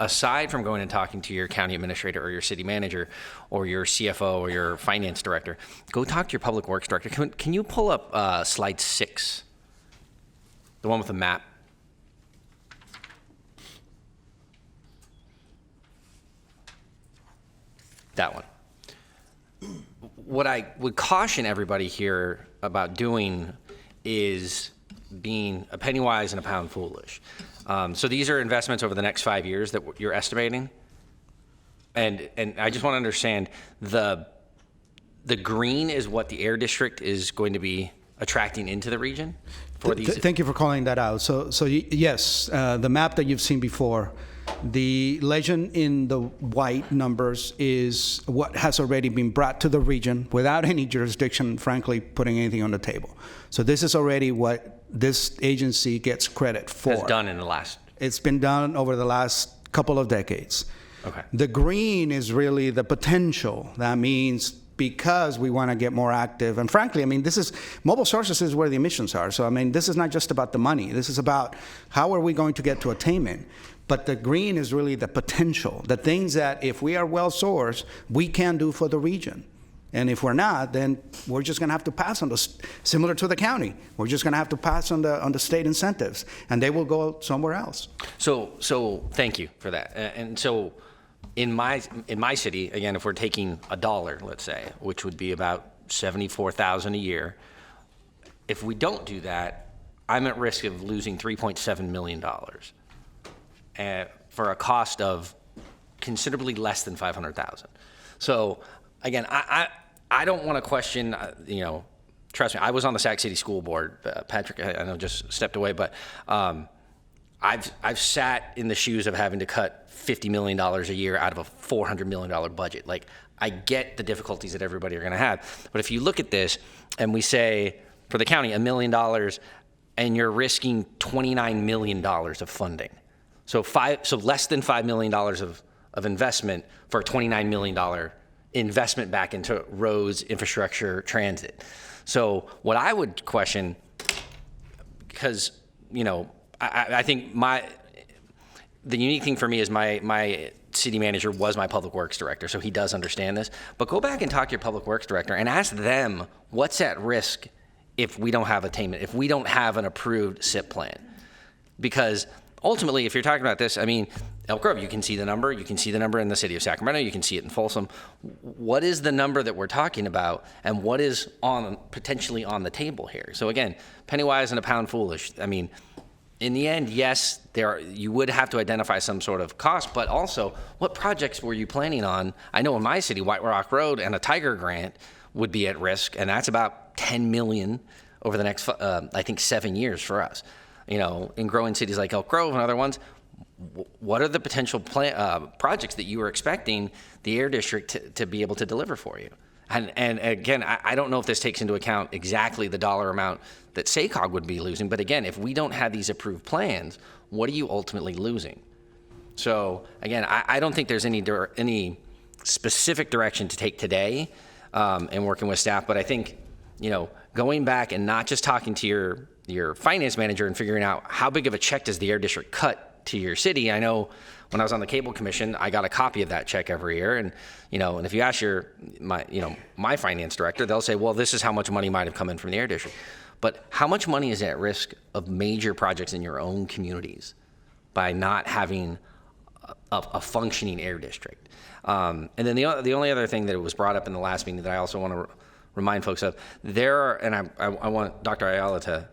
aside from going and talking to your county administrator or your city manager or your CFO or your finance director, go talk to your public works director. Can you pull up slide 6, the one with the map? That one. What I would caution everybody here about doing is being a penny wise and a pound foolish. So these are investments over the next 5 years that you're estimating. And I just want to understand, the green is what the air district is going to be attracting into the region for these. Thank you for calling that out. So yes, the map that you've seen before, the legend in the white numbers is what has already been brought to the region without any jurisdiction, frankly, putting anything on the table. So this is already what this agency gets credit for. Has done in the last. It's been done over the last couple of decades. Okay. The green is really the potential. That means because we want to get more active. And frankly, I mean, mobile sources is where the emissions are. So, I mean, this is not just about the money. This is about how are we going to get to attainment. But the green is really the potential, the things that if we are well sourced, we can do for the region. And if we're not, then we're just going to have to pass on those, similar to the county. We're just going to have to pass on the state incentives, and they will go somewhere else. So thank you for that. And so in my city, again, if we're taking $1, let's say, which would be about $74,000 a year, if we don't do that, I'm at risk of losing $3.7 million for a cost of considerably less than $500,000. So again, I don't want to question, trust me, I was on the Sac City School Board. Patrick, I know, just stepped away, but I've sat in the shoes of having to cut $50 million a year out of a $400 million budget. Like, I get the difficulties that everybody are going to have. But if you look at this and we say, for the county, $1 million, and you're risking $29 million of funding. So less than $5 million of investment for a $29 million investment back into roads, infrastructure, transit. So what I would question, because, I think the unique thing for me is my city manager was my public works director, so he does understand this. But go back and talk to your public works director and ask them what's at risk if we don't have attainment, if we don't have an approved SIP plan. Because ultimately, if you're talking about this, I mean, Elk Grove, you can see the number. You can see the number in the city of Sacramento. You can see it in Folsom. What is the number that we're talking about, and what is potentially on the table here? So again, penny wise and a pound foolish. I mean, in the end, yes, you would have to identify some sort of cost, but also, what projects were you planning on? I know in my city, White Rock Road and a Tiger Grant would be at risk, and that's about $10 million over the next, I think, 7 years for us. In growing cities like Elk Grove and other ones, what are the potential projects that you were expecting the Air District to be able to deliver for you? And again, I don't know if this takes into account exactly the dollar amount that SACOG would be losing, but again, if we don't have these approved plans, what are you ultimately losing? So again, I don't think there's any specific direction to take today in working with staff, but I think, going back and not just talking to your finance manager and figuring out how big of a check does the Air District cut to your city. I know when I was on the Cable Commission, I got a copy of that check every year, and and if you ask my finance director, they'll say, well, this is how much money might have come in from the Air District. But how much money is at risk of major projects in your own communities by not having a functioning Air District? And then the only other thing that was brought up in the last meeting that I also want to remind folks of, I want Dr. Ayala to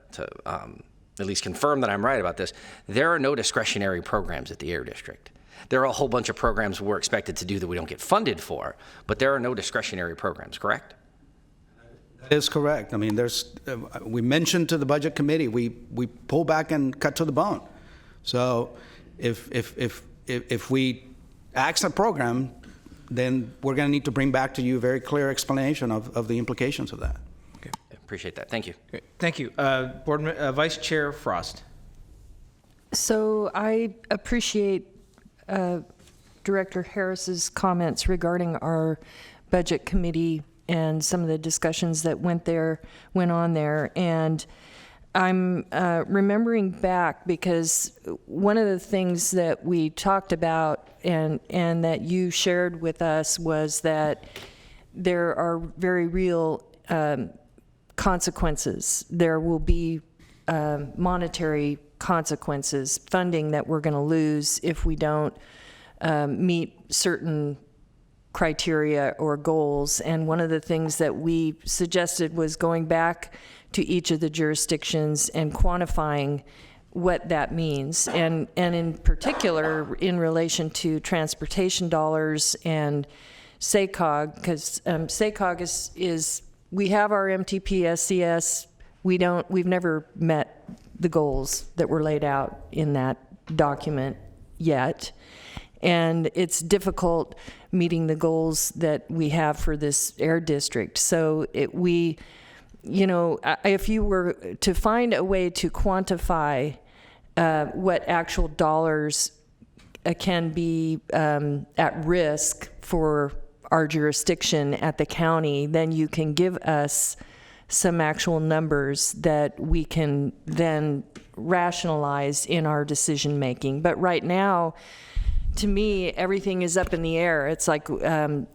at least confirm that I'm right about this, there are no discretionary programs at the Air District. There are a whole bunch of programs we're expected to do that we don't get funded for, but there are no discretionary programs, correct? That is correct. I mean, we mentioned to the Budget Committee, we pull back and cut to the bone. So if we axe a program, then we're going to need to bring back to you a very clear explanation of the implications of that. Okay. Appreciate that. Thank you. Great. Thank you. Vice Chair Frost. So I appreciate Director Harris's comments regarding our Budget Committee and some of the discussions that went on there. And I'm remembering back because one of the things that we talked about and that you shared with us was that there are very real consequences. There will be monetary consequences, funding that we're going to lose if we don't meet certain criteria or goals. And one of the things that we suggested was going back to each of the jurisdictions and quantifying what that means. And in particular, in relation to transportation dollars and SACOG, because SACOG is, we have our MTP SCS, we've never met the goals that were laid out in that document yet. And it's difficult meeting the goals that we have for this Air District. So if you were to find a way to quantify what actual dollars can be at risk for our jurisdiction at the county, then you can give us some actual numbers that we can then rationalize in our decision making. But right now, to me, everything is up in the air. It's like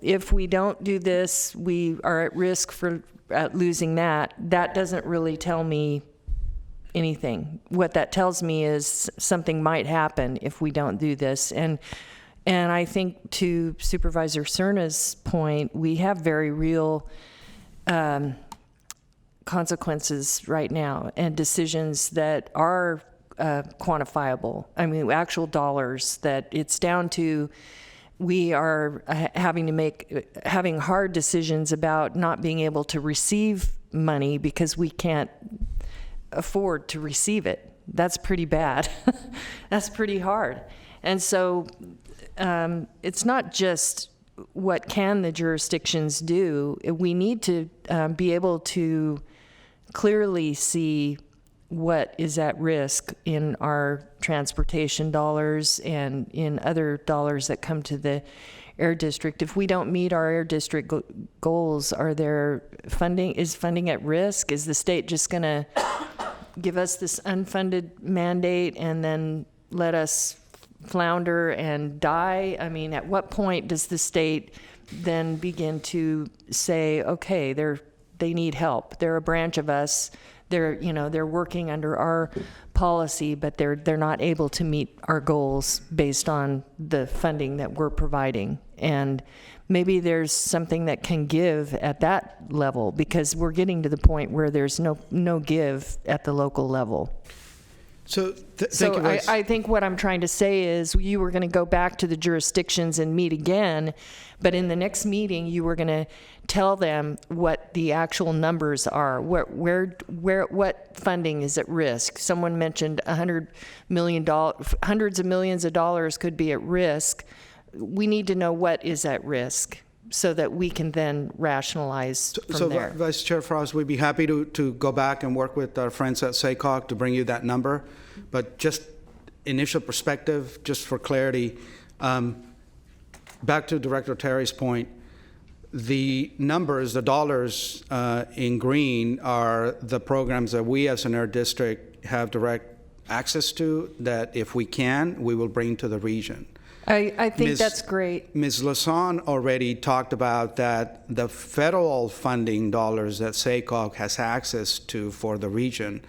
if we don't do this, we are at risk for losing that. That doesn't really tell me anything. What that tells me is something might happen if we don't do this. And I think to Supervisor Cerna's point, we have very real consequences right now and decisions that are quantifiable. I mean, actual dollars that it's down to. We are having hard decisions about not being able to receive money because we can't afford to receive it. That's pretty bad. That's pretty hard. And so it's not just what can the jurisdictions do. We need to be able to clearly see what is at risk in our transportation dollars and in other dollars that come to the Air District. If we don't meet our Air District goals, is funding at risk? Is the state just going to give us this unfunded mandate and then let us flounder and die? I mean, at what point does the state then begin to say, okay, they need help. They're a branch of us. They're working under our policy, but they're not able to meet our goals based on the funding that we're providing. And maybe there's something that can give at that level, because we're getting to the point where there's no give at the local level. So, thank you, Vice. I think what I'm trying to say is you were going to go back to the jurisdictions and meet again, but in the next meeting you were going to tell them what the actual numbers are. What funding is at risk? Someone mentioned $100 million, hundreds of millions of dollars could be at risk. We need to know what is at risk so that we can then rationalize from there. Vice Chair Frost, we'd be happy to go back and work with our friends at SACOG to bring you that number. But just initial perspective, just for clarity, back to Director Terry's point, the numbers, the dollars in green are the programs that we as an air district have direct access to, that if we can, we will bring to the region. I think that's great. Ms. Lasan already talked about that the federal funding dollars that SACOG has access to for the region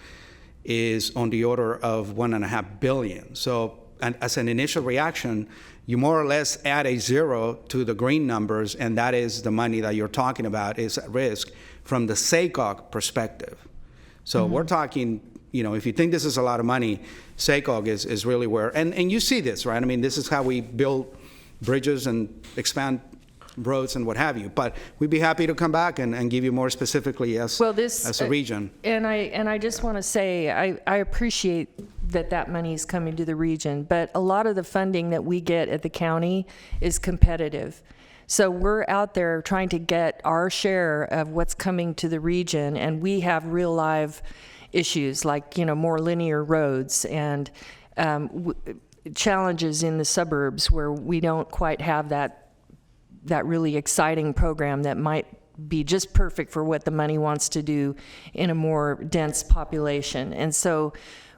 is on the order of $1.5 billion. So, and as an initial reaction, you more or less add a zero to the green numbers, and that is the money that you're talking about is at risk from the SACOG perspective. So we're talking, you know, if you think this is a lot of money, SACOG is really where, and you see this, right? I mean, this is how we build bridges and expand roads and what have you. But we'd be happy to come back and give you more specifically as a region. And I just want to say, I appreciate that money is coming to the region, but a lot of the funding that we get at the county is competitive. So we're out there trying to get our share of what's coming to the region, and we have real live issues like, you know, more linear roads and challenges in the suburbs where we don't quite have that really exciting program that might be just perfect for what the money wants to do in a more dense population. And so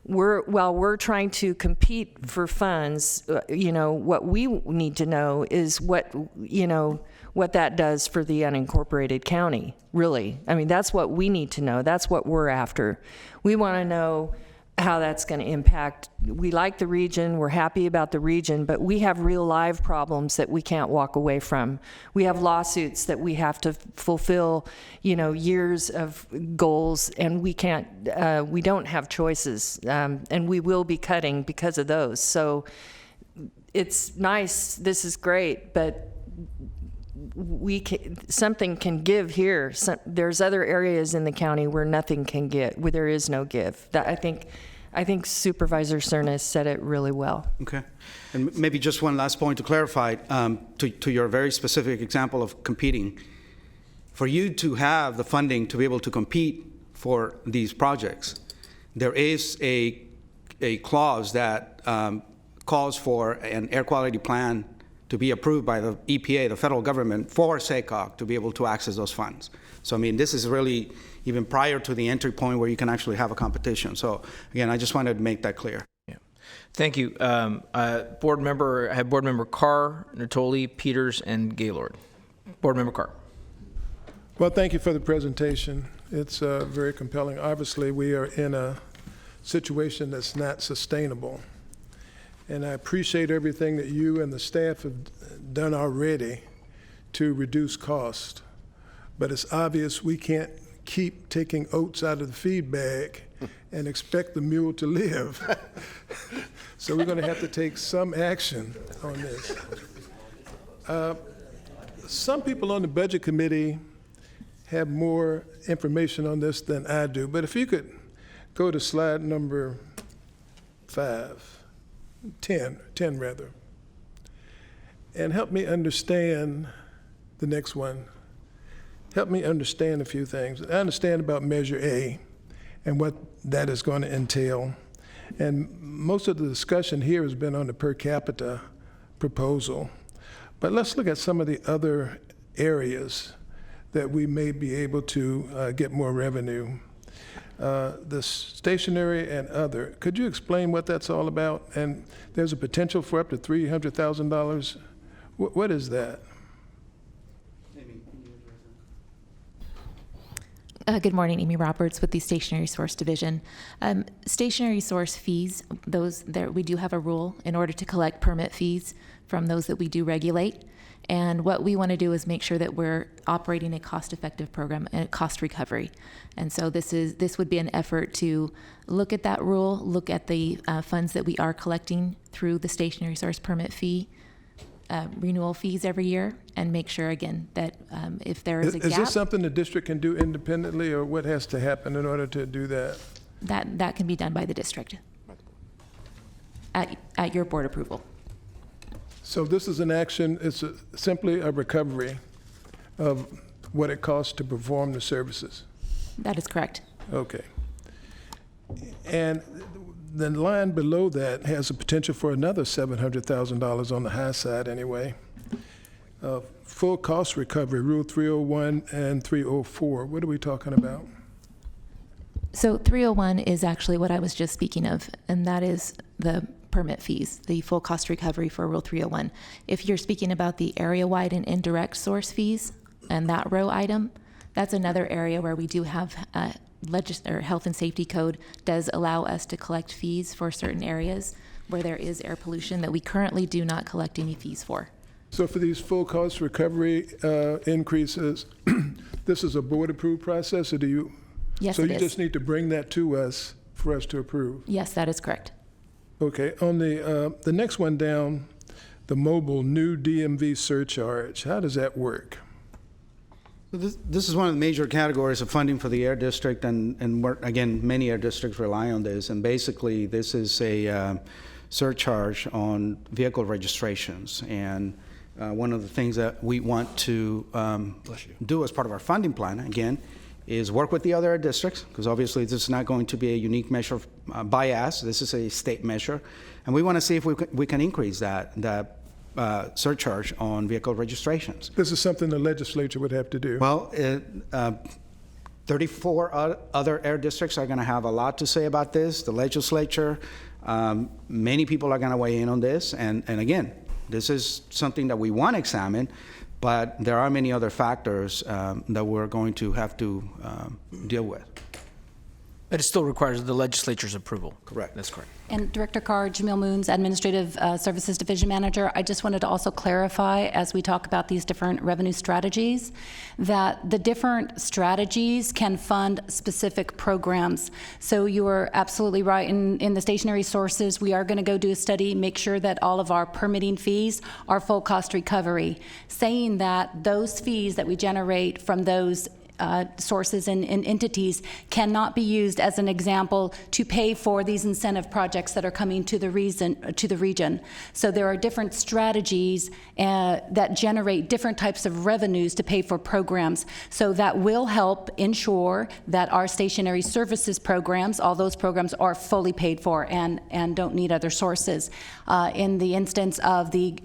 while we're trying to compete for funds, you know, what we need to know is what that does for the unincorporated county, really. I mean, that's what we need to know. That's what we're after. We want to know how that's going to impact. We like the region, we're happy about the region, but we have real live problems that we can't walk away from. We have lawsuits that we have to fulfill, you know, years of goals, and we can't, we don't have choices, and we will be cutting because of those. So it's nice, this is great, but something can give here. There's other areas in the county where nothing can get, where there is no give. I think Supervisor Cernas said it really well. Okay. And maybe just one last point to clarify, to your very specific example of competing. For you to have the funding to be able to compete for these projects, there is a clause that calls for an air quality plan to be approved by the EPA, the federal government, for SACOG to be able to access those funds. So, I mean, this is really even prior to the entry point where you can actually have a competition. So, again, I just wanted to make that clear. Yeah. Thank you. I have Board Member Carr, Natoli, Peters, and Gaylord. Board Member Carr. Well, thank you for the presentation. It's very compelling. Obviously, we are in a situation that's not sustainable. And I appreciate everything that you and the staff have done already to reduce cost. But it's obvious we can't keep taking oats out of the feed bag and expect the mule to live. So we're going to have to take some action on this. Some people on the Budget Committee have more information on this than I do. But if you could go to slide number 10 rather, and help me understand the next one. Help me understand a few things. I understand about Measure A and what that is going to entail. And most of the discussion here has been on the per capita proposal. But let's look at some of the other areas that we may be able to get more revenue. The stationary and other. Could you explain what that's all about? And there's a potential for up to $300,000. What is that? Good morning, Amy Roberts with the Stationary Source Division. Stationary source fees, we do have a rule in order to collect permit fees from those that we do regulate. And what we want to do is make sure that we're operating a cost-effective program and cost recovery. And so this would be an effort to look at that rule, look at the funds that we are collecting through the stationary source permit fee, renewal fees every year, and make sure again that if there is a gap. Is this something the district can do independently, or what has to happen in order to do that? That can be done by the district at your board approval. So this is an action, it's simply a recovery of what it costs to perform the services? That is correct. Okay. And the line below that has a potential for another $700,000 on the high side anyway. Full cost recovery, Rule 301 and 304. What are we talking about? So 301 is actually what I was just speaking of, and that is the permit fees, the full cost recovery for Rule 301. If you're speaking about the area-wide and indirect source fees and that row item, that's another area where we do have health and safety code does allow us to collect fees for certain areas where there is air pollution that we currently do not collect any fees for. So for these full cost recovery increases, this is a board-approved process, or do you? Yes, So it you is. just need to bring that to us for us to approve? Yes, that is correct. Okay, on the next one down, the mobile new DMV surcharge, how does that work? This is one of the major categories of funding for the air district, and again, many air districts rely on this. And basically, this is a surcharge on vehicle registrations. And one of the things that we want to do as part of our funding plan, again, is work with the other air districts, because obviously this is not going to be a unique measure by us. This is a state measure. And we want to see if we can increase that surcharge on vehicle registrations. This is something the legislature would have to do. Well, 34 other air districts are going to have a lot to say about this. The legislature, many people are going to weigh in on this. And again, this is something that we want to examine, but there are many other factors that we're going to have to deal with. But it still requires the legislature's approval. Correct. That's correct. And Director Carr, Jamil Moons, Administrative Services Division Manager, I just wanted to also clarify, as we talk about these different revenue strategies, that the different strategies can fund specific programs. So you are absolutely right. In the stationary sources, we are going to go do a study, make sure that all of our permitting fees are full cost recovery, saying that those fees that we generate from those sources and entities cannot be used as an example to pay for these incentive projects that are coming to the region. So there are different strategies that generate different types of revenues to pay for programs. So that will help ensure that our stationary services programs, all those programs are fully paid for and don't need other sources. In the instance of the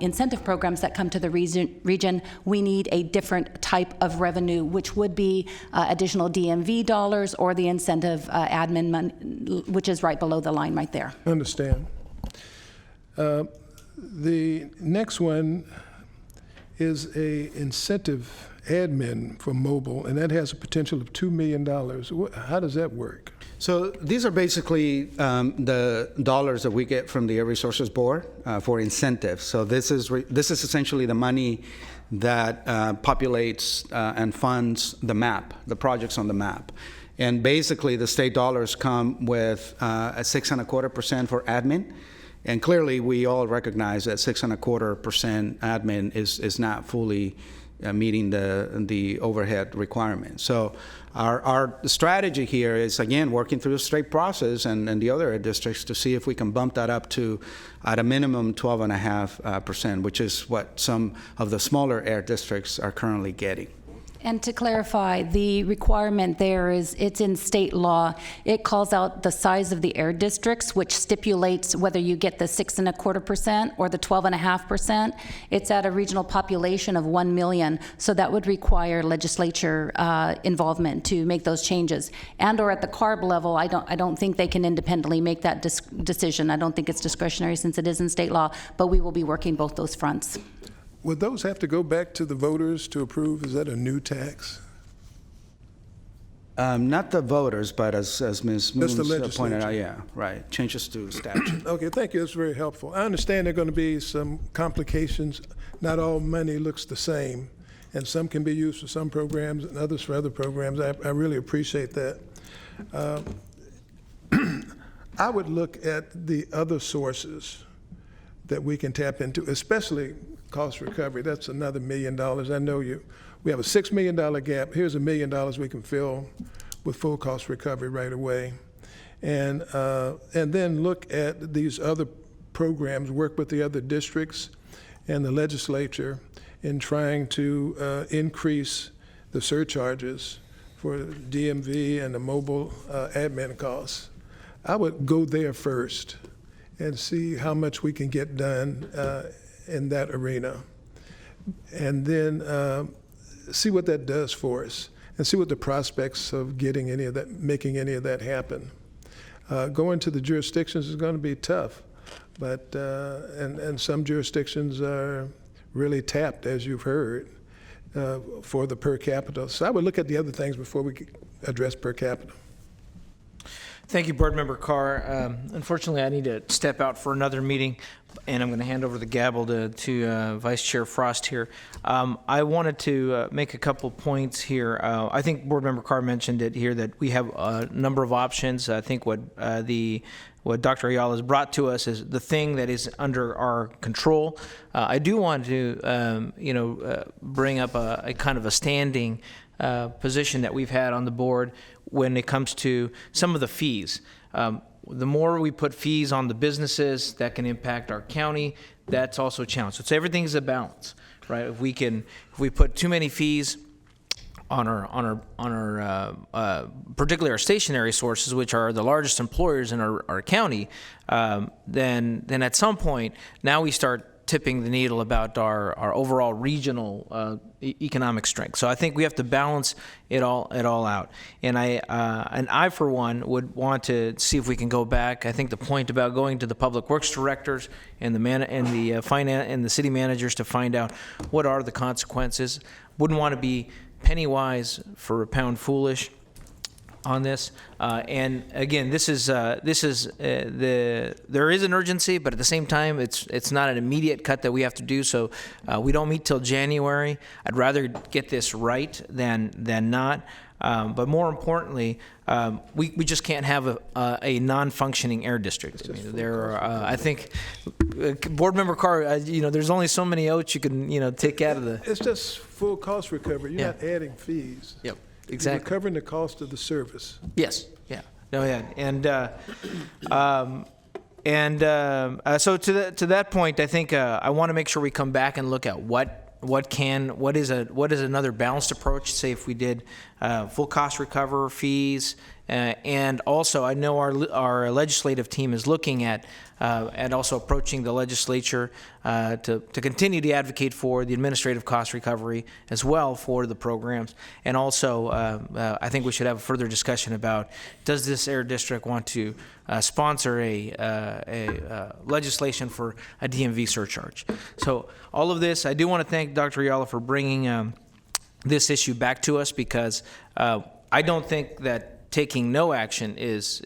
incentive programs that come to the region, we need a different type of revenue, which would be additional DMV dollars or the incentive admin money, which is right below the line right there. Understand. The next one is a incentive admin for mobile, and that has a potential of $2 million. How does that work? So these are basically the dollars that we get from the Air Resources Board for incentives. So this is essentially the money that populates and funds the map, the projects on the map. And basically, the state dollars come with a 6.25% for admin. And clearly, we all recognize that 6.25% admin is not fully meeting the overhead requirement. So our strategy here is, again, working through the state process and the other districts to see if we can bump that up to, at a minimum, 12.5%, which is what some of the smaller air districts are currently getting. And to clarify, the requirement there is, it's in state law. It calls out the size of the air districts, which stipulates whether you get the 6.25% or the 12.5%. It's at a regional population of 1 million, so that would require legislature involvement to make those changes. And or at the CARB level, I don't think they can independently make that decision. I don't think it's discretionary since it is in state law, but we will be working both those fronts. Would those have to go back to the voters to approve? Is that a new tax? Not the voters, but as Ms. Moons pointed out, legislature. yeah, right, changes to statute. Okay, thank you. That's very helpful. I understand there are going to be some complications. Not all money looks the same, and some can be used for some programs and others for other programs. I really appreciate that. I would look at the other sources that we can tap into, especially cost recovery. That's another $1 million. I know we have a $6 million gap. Here's $1 million we can fill with full cost recovery right away. And then look at these other programs, work with the other districts and the legislature, in trying to increase the surcharges for DMV and the mobile admin costs. I would go there first and see how much we can get done in that arena, and then see what that does for us, and see what the prospects of getting any of that, making any of that happen. Going to the jurisdictions is going to be tough, but and some jurisdictions are really tapped, as you've heard, for the per capita. So I would look at the other things before we address per capita. Thank you, Board Member Carr. Unfortunately, I need to step out for another meeting, and I'm going to hand over the gavel to Vice Chair Frost here. I wanted to make a couple points here. I think Board Member Carr mentioned it here that we have a number of options. I think what Dr. Ayala has brought to us is the thing that is under our control. I do want to, bring up a kind of a standing position that we've had on the board when it comes to some of the fees. The more we put fees on the businesses, that can impact our county. That's also a challenge. So everything's a balance, right? If we put too many fees on our particularly our stationary sources, which are the largest employers in our county, then at some point now we start tipping the needle about our overall regional economic strength. So I think we have to balance it all out. And I for one would want to see if we can go back. I think the point about going to the public works directors and the finance and the city managers to find out what are the consequences. Wouldn't want to be penny wise for a pound foolish on this. And again, there is an urgency, but at the same time, it's not an immediate cut that we have to do. So we don't meet till January. I'd rather get this right than not. But more importantly, we just can't have a non-functioning air district. I mean, there are, I think, Board Member Carr, there's only so many oats you can, take out of the. It's just full cost recovery. You're not adding fees. Yep. Exactly. You're recovering the cost of the service. Yes. Yeah. No. Yeah. So to that point, I think I want to make sure we come back and look at what is another balanced approach. Say if we did full cost recover fees, and also I know our legislative team is looking at and also approaching the legislature to continue to advocate for the administrative cost recovery as well for the programs. And also I think we should have a further discussion about, does this air district want to sponsor a legislation for a DMV surcharge? So all of this, I do want to thank Dr. Ayala for bringing this issue back to us, because I don't think that taking no action is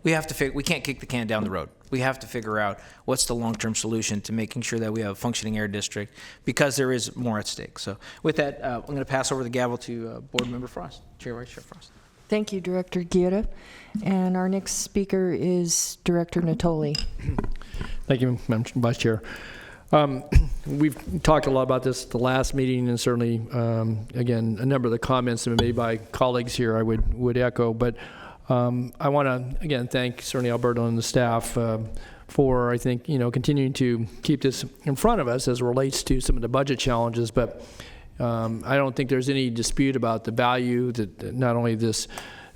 we can't kick the can down the road. We have to figure out what's the long-term solution to making sure that we have a functioning air district, because there is more at stake. So with that, I'm going to pass over the gavel to Board Member Frost, Chair Vice Chair Frost. Thank you, Director Guerra. And our next speaker is Director Natoli. Thank you, Madam Vice Chair. We've talked a lot about this at the last meeting, and certainly, again, a number of the comments that were made by colleagues here I would echo. But I want to, again, thank certainly Alberto and the staff for, I think, continuing to keep this in front of us as it relates to some of the budget challenges. But I don't think there's any dispute about the value that not only this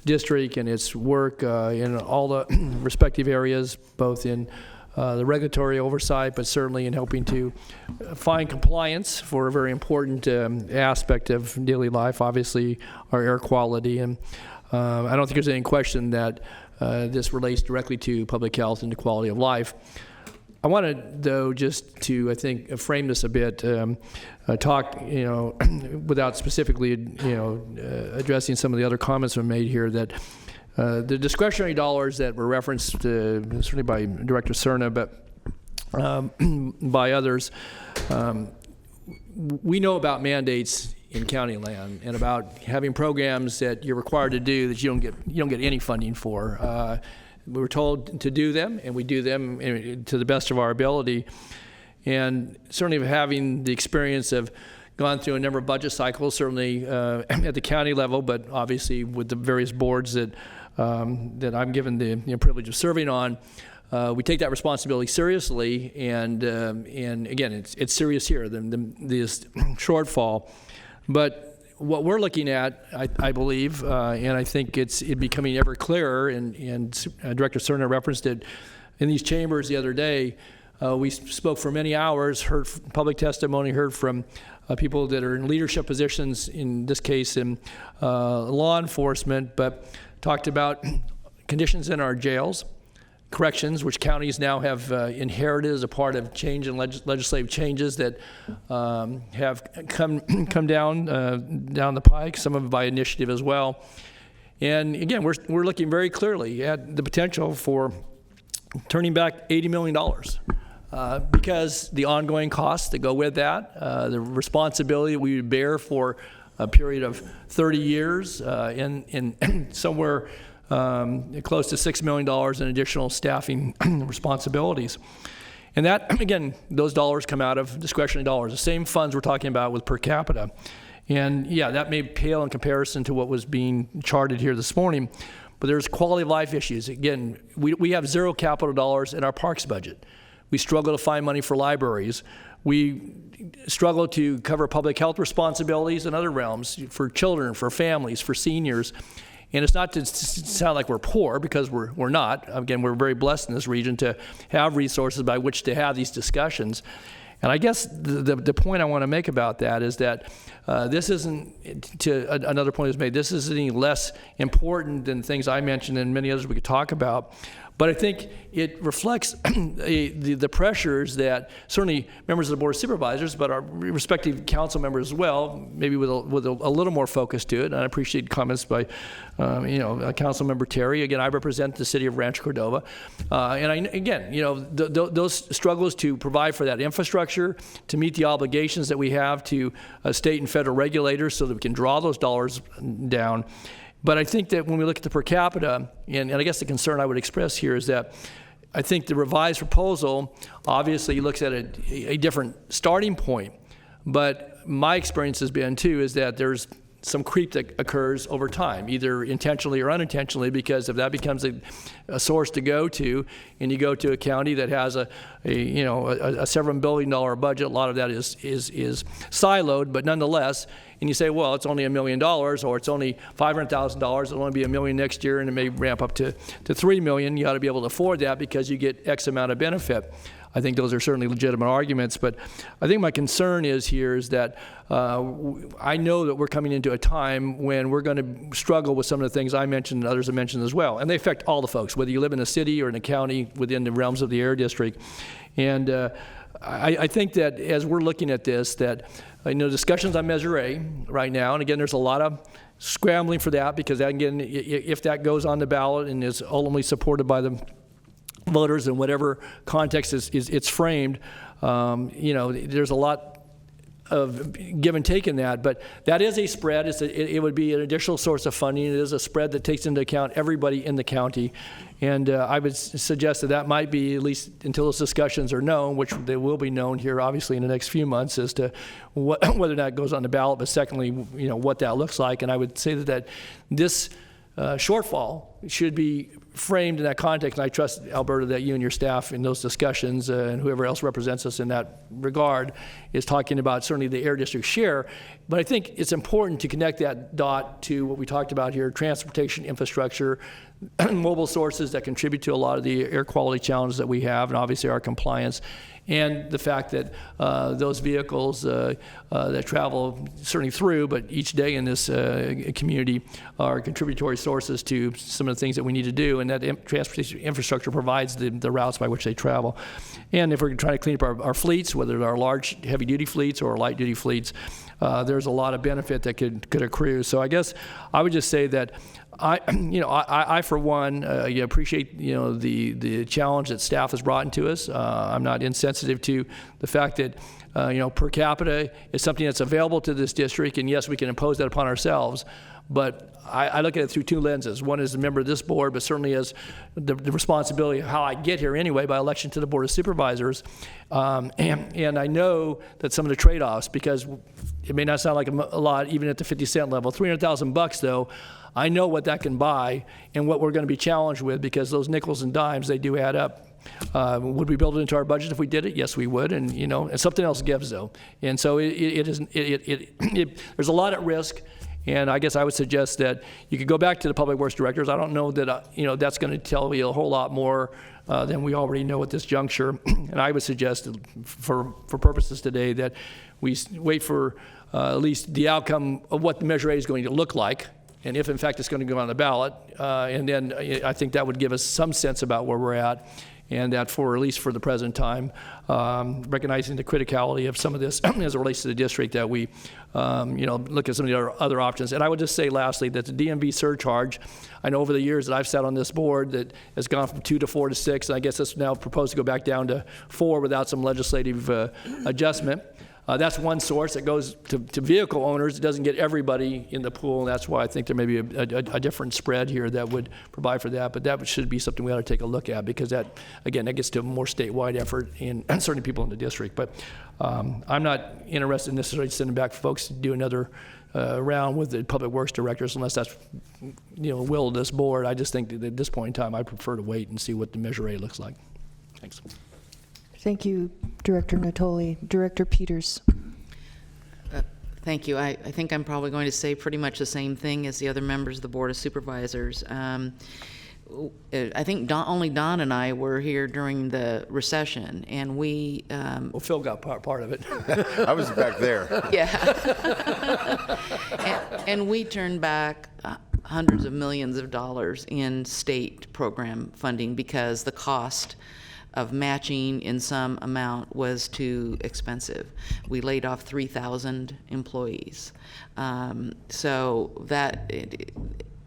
district and its work in all the respective areas, both in the regulatory oversight, but certainly in helping to find compliance for a very important aspect of daily life, obviously our air quality. And I don't think there's any question that this relates directly to public health and the quality of life. I wanted, though, just to, I think, frame this a bit, talk, without specifically, addressing some of the other comments that were made here, that the discretionary dollars that were referenced, certainly by Director Cerna, but by others, we know about mandates in county land and about having programs that you're required to do that you don't get any funding for. We were told to do them, and we do them to the best of our ability. And certainly having the experience of gone through a number of budget cycles, certainly at the county level, but obviously with the various boards that I'm given the privilege of serving on, we take that responsibility seriously, and again, it's serious here, this shortfall. But what we're looking at, I believe, and I think it's becoming ever clearer, and Director Cerna referenced it in these chambers the other day. We spoke for many hours, heard public testimony, heard from people that are in leadership positions, in this case in law enforcement, but talked about conditions in our jails, corrections, which counties now have inherited as a part of change and legislative changes that have come down the pike, some of it by initiative as well. And again, we're looking very clearly at the potential for turning back $80 million. Because the ongoing costs that go with that, the responsibility we would bear for a period of 30 years, in somewhere close to $6 million in additional staffing responsibilities. And that, again, those dollars come out of discretionary dollars, the same funds we're talking about with per capita. And yeah, that may pale in comparison to what was being charted here this morning, but there's quality of life issues. Again, we have zero capital dollars in our parks budget. We struggle to find money for libraries. We struggle to cover public health responsibilities in other realms for children, for families, for seniors. And it's not to sound like we're poor, because we're not. Again, we're very blessed in this region to have resources by which to have these discussions. And I guess the point I want to make about that is that this isn't, another point was made, this isn't any less important than things I mentioned and many others we could talk about. But I think it reflects the pressures that certainly members of the Board of Supervisors, but our respective council members as well, maybe with a little more focus to it. And I appreciate comments by, Council Member Terry. Again, I represent the city of Rancho Cordova, those struggles to provide for that infrastructure, to meet the obligations that we have to state and federal regulators, so that we can draw those dollars down. But I think that when we look at the per capita, and I guess the concern I would express here is that I think the revised proposal obviously looks at a different starting point. But my experience has been, too, is that there's some creep that occurs over time, either intentionally or unintentionally, because if that becomes a source to go to, and you go to a county that has a several $7 billion budget, a lot of that is siloed, but nonetheless, and you say, well, it's only $1 million, or it's only $500,000, it'll only be $1 million next year, and it may ramp up to $3 million. You ought to be able to afford that because you get X amount of benefit. I think those are certainly legitimate arguments, but I think my concern is that I know that we're coming into a time when we're going to struggle with some of the things I mentioned and others have mentioned as well, and they affect all the folks, whether you live in a city or in a county within the realms of the Air District. And I think that as we're looking at this, that discussions on Measure A right now, and again, there's a lot of scrambling for that, because again, if that goes on the ballot and is ultimately supported by the voters in whatever context it's framed, there's a lot of give and take in that, but that is a spread. It would be an additional source of funding. It is a spread that takes into account everybody in the county, and I would suggest that might be, at least until those discussions are known, which they will be known here obviously in the next few months, as to whether that goes on the ballot, but secondly, what that looks like. And I would say that this shortfall should be framed in that context, and I trust, Alberta, that you and your staff in those discussions and whoever else represents us in that regard is talking about certainly the Air District share. But I think it's important to connect that dot to what we talked about here: transportation infrastructure, mobile sources that contribute to a lot of the air quality challenges that we have, and obviously our compliance, and the fact that those vehicles that travel certainly through, but each day in this community, are contributory sources to some of the things that we need to do, and that transportation infrastructure provides the routes by which they travel. And if we're trying to clean up our fleets, whether they're large heavy-duty fleets or light-duty fleets, there's a lot of benefit that could accrue. So I guess I would just say that I for one, appreciate the challenge that staff has brought into us. I'm not insensitive to the fact that per capita is something that's available to this district, and yes, we can impose that upon ourselves. But I look at it through two lenses. One is a member of this board, but certainly as the responsibility of how I get here anyway, by election to the Board of Supervisors. And I know that some of the trade-offs, because it may not sound like a lot even at the 50-cent level, $300,000 though, I know what that can buy and what we're going to be challenged with, because those nickels and dimes, they do add up. Would we build it into our budget if we did it? Yes, we would. And, you know, and something else gives, though. And so there's a lot at risk. And I guess I would suggest that you could go back to the public works directors. I don't know that, you know, that's going to tell you a whole lot more than we already know at this juncture. And I would suggest for purposes today that we wait for at least the outcome of what the Measure A is going to look like, and if in fact it's going to go on the ballot. And then I think that would give us some sense about where we're at. And that for, at least for the present time, recognizing the criticality of some of this as it relates to the district, that we, you know, look at some of the other options. And I would just say lastly that the DMV surcharge, I know over the years that I've sat on this board that has gone from 2 to 4 to 6, and I guess it's now proposed to go back down to 4 without some legislative adjustment. That's one source that goes to vehicle owners. It doesn't get everybody in the pool, and that's why I think there may be a different spread here that would provide for that. But that should be something we ought to take a look at, because that, again, that gets to a more statewide effort and certainly people in the district. But I'm not interested in necessarily sending back folks to do another round with the public works directors unless that's, you know, will of this board. I just think that at this point in time, I prefer to wait and see what the Measure A looks like. Thanks. Thank you, Director Natoli. Director Peters. Thank you. I think I'm probably going to say pretty much the same thing as the other members of the Board of Supervisors. I think only Don and I were here during the recession, and we... well, Phil got part of it. I was back there. Yeah. and we turned back hundreds of millions of dollars in state program funding because the cost of matching in some amount was too expensive. We laid off 3,000 employees. So that,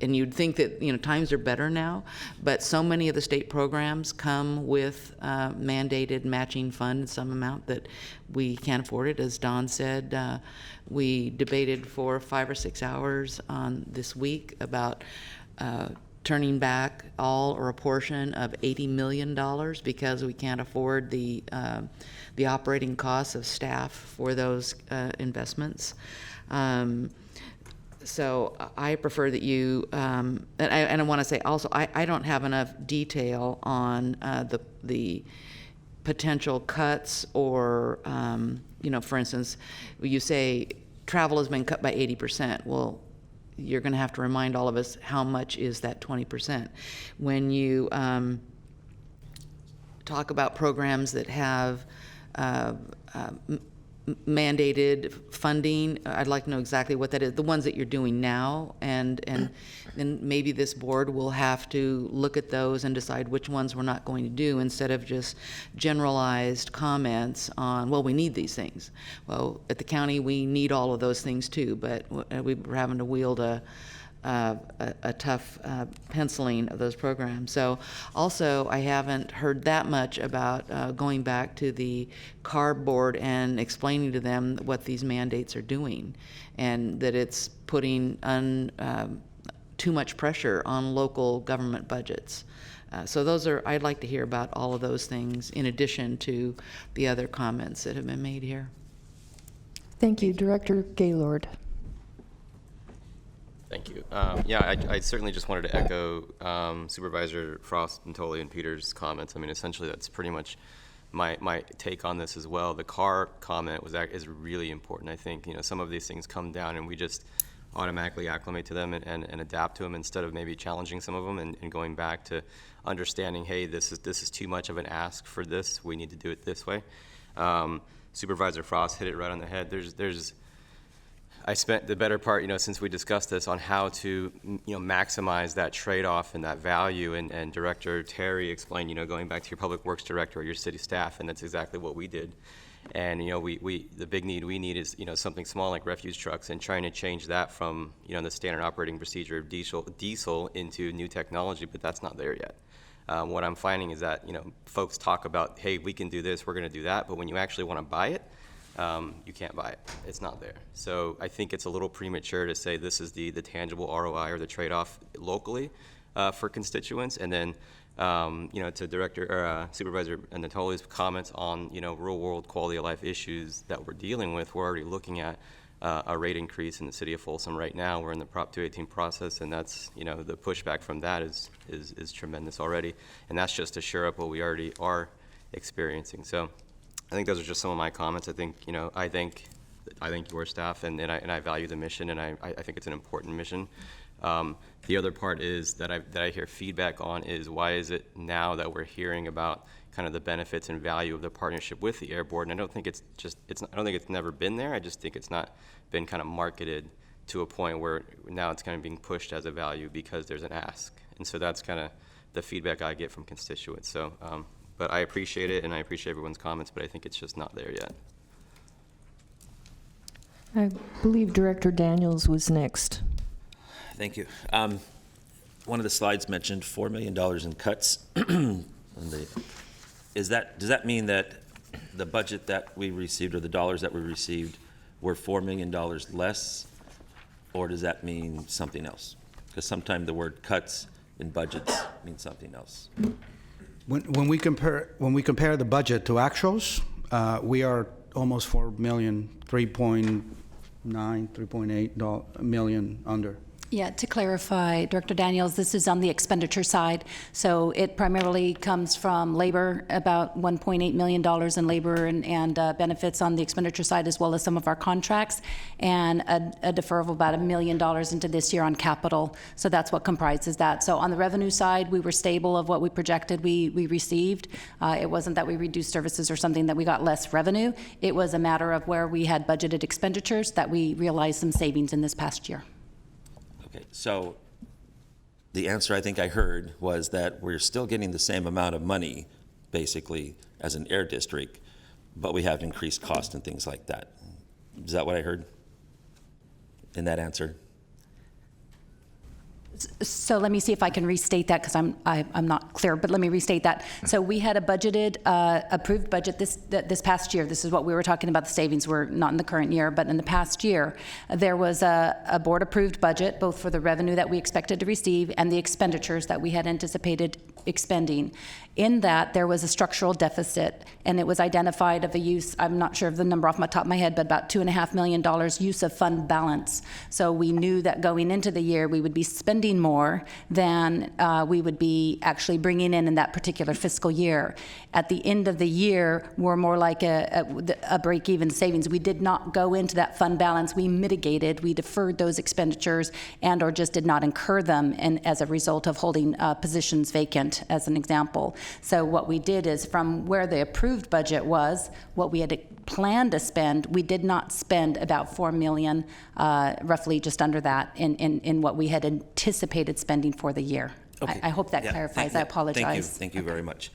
and you'd think that, you know, times are better now, but so many of the state programs come with mandated matching fund in some amount that we can't afford it. As Don said, we debated for 5 or 6 hours on this week about turning back all or a portion of $80 million because we can't afford the operating costs of staff for those investmts. So I prefer that you, and I want to say also, I don't have enough detail on the potential cuts or, you know, for instance, you say travel has been cut by 80%. Well, you're going to have to remind all of us how much is that 20%. When you talk about programs that have mandated funding, I'd like to know exactly what that is, the ones that you're doing now, and then maybe this board will have to look at those and decide which ones we're not going to do, instead of just generalized comments on, well, we need these things. Well, at the county, we need all of those things too, but we're having to wield a tough penciling of those programs. So also, I haven't heard that much about going back to the CARB board and explaining to them what these mandates are doing, and that it's putting too much pressure on local government budgets. So those are, I'd like to hear about all of those things in addition to the other comments that have been made here. Thank you. Director Gaylord. Thank you. Yeah, I certainly just wanted to echo Supervisor Frost, Natoli, and Peters' comments. I mean, essentially, that's pretty much my take on this as well. The car comment is really important. I think, you know, some of these things come down and we just automatically acclimate to them and adapt to them instead of maybe challenging some of them and going back to understanding, hey, this is too much of an ask for this. We need to do it this way. Supervisor Frost hit it right on the head. I spent the better part, you know, since we discussed this, on how to, you know, maximize that trade-off and that value. And Director Terry explained, you know, going back to your public works director or your city staff, and that's exactly what we did. And, you know, the big need we need is, you know, something small like refuse trucks, and trying to change that from, you know, the standard operating procedure of diesel into new technology, but that's not there yet. What I'm finding is that, you know, folks talk about, hey, we can do this, we're going to do that, but when you actually want to buy it, you can't buy it. It's not there. So I think it's a little premature to say this is the tangible ROI or the trade-off locally for constituents. And then, you know, to Supervisor Natoli's comments on, you know, real-world quality of life issues that we're dealing with, we're already looking at a rate increase in the city of Folsom right now. We're in the Prop 218 process, and that's, you know, the pushback from that is tremendous already. And that's just to shore up what we already are experiencing. So I think those are just some of my comments. I think, you know, I think your staff, and I value the mission, and I think it's an important mission. The other part is that I hear feedback on is why is it now that we're hearing about kind of the benefits and value of the partnership with the Air Board? And I don't think I don't think it's never been there. I just think it's not been kind of marketed to a point where now it's kind of being pushed as a value because there's an ask. And so that's kind of the feedback I get from constituents. So, but I appreciate it, and I appreciate everyone's comments, but I think it's just not there yet. I believe Director Daniels was next. Thank you. One of the slides mentioned $4 million in cuts. Does that mean that the budget that we received, or the dollars that we received, were $4 million less, or does that mean something else? Because sometimes the word cuts in budgets means something else. When we compare the budget to actuals, we are almost 4 million, 3.9, 3.8 million under. Yeah, to clarify, Director Daniels, this is on the expenditure side. So it primarily comes from labor, about $1.8 million in labor and benefits on the expenditure side, as well as some of our contracts, and a deferral of about $1 million into this year on capital. So that's what comprises that. So on the revenue side, we were stable of what we projected we received. It wasn't that we reduced services or something that we got less revenue. It was a matter of where we had budgeted expenditures that we realized some savings in this past year. Okay, so the answer I think I heard was that we're still getting the same amount of money, basically, as an air district, but we have increased cost and things like that. Is that what I heard in that answer? So let me see if I can restate that, because I'm not clear, but let me restate that. So we had a budgeted, approved budget this past year. This is what we were talking about. The savings were not in the current year, but in the past year, there was a board-approved budget, both for the revenue that we expected to receive and the expenditures that we had anticipated expending. In that, there was a structural deficit, and it was identified of a use, I'm not sure of the number off the top of my head, but about $2.5 million use of fund balance. So we knew that going into the year, we would be spending more than we would be actually bringing in that particular fiscal year. At the end of the year, we're more like a break-even savings. We did not go into that fund balance. We mitigated, we deferred those expenditures and or just did not incur them, and as a result of holding positions vacant, as an example. So what we did is, from where the approved budget was, what we had planned to spend, we did not spend about $4 million, roughly just under that, in what we had anticipated spending for the year. Okay. I hope that clarifies. I apologize. Thank you very much.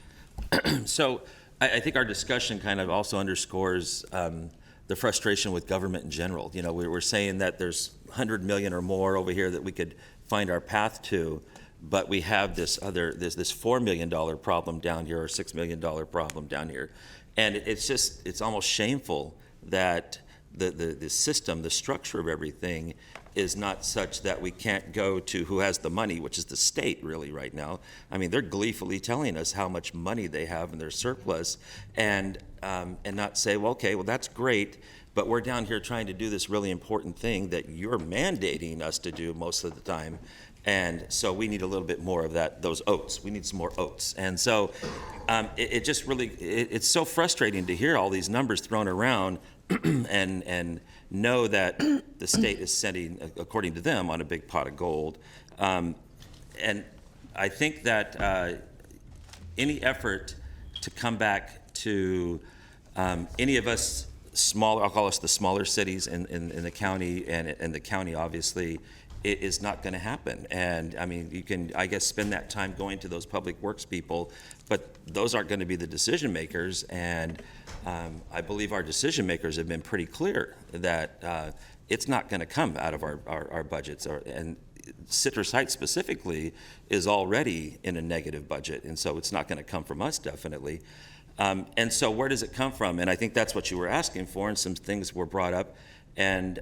So I think our discussion kind of also underscores the frustration with government in general. You know, we were saying that there's 100 million or more over here that we could find our path to, but we have this $4 million problem down here, or $6 million problem down here. And it's almost shameful that the system, the structure of everything is not such that we can't go to who has the money, which is the state really right now. I mean, they're gleefully telling us how much money they have in their surplus, and not say, well, okay, well, that's great, but we're down here trying to do this really important thing that you're mandating us to do most of the time. And so we need a little bit more of those oats. We need some more oats. And so it just really, it's so frustrating to hear all these numbers thrown around and know that the state is sitting, according to them, on a big pot of gold. And I think that any effort to come back to any of us smaller, I'll call us the smaller cities in the county, and the county obviously, it is not going to happen. And I mean, you can, I guess, spend that time going to those public works people, but those aren't going to be the decision makers. And I believe our decision makers have been pretty clear that it's not going to come out of our budgets. And Citrus Heights specifically is already in a negative budget, and so it's not going to come from us, definitely. And so where does it come from? And I think that's what you were asking for, and some things were brought up. And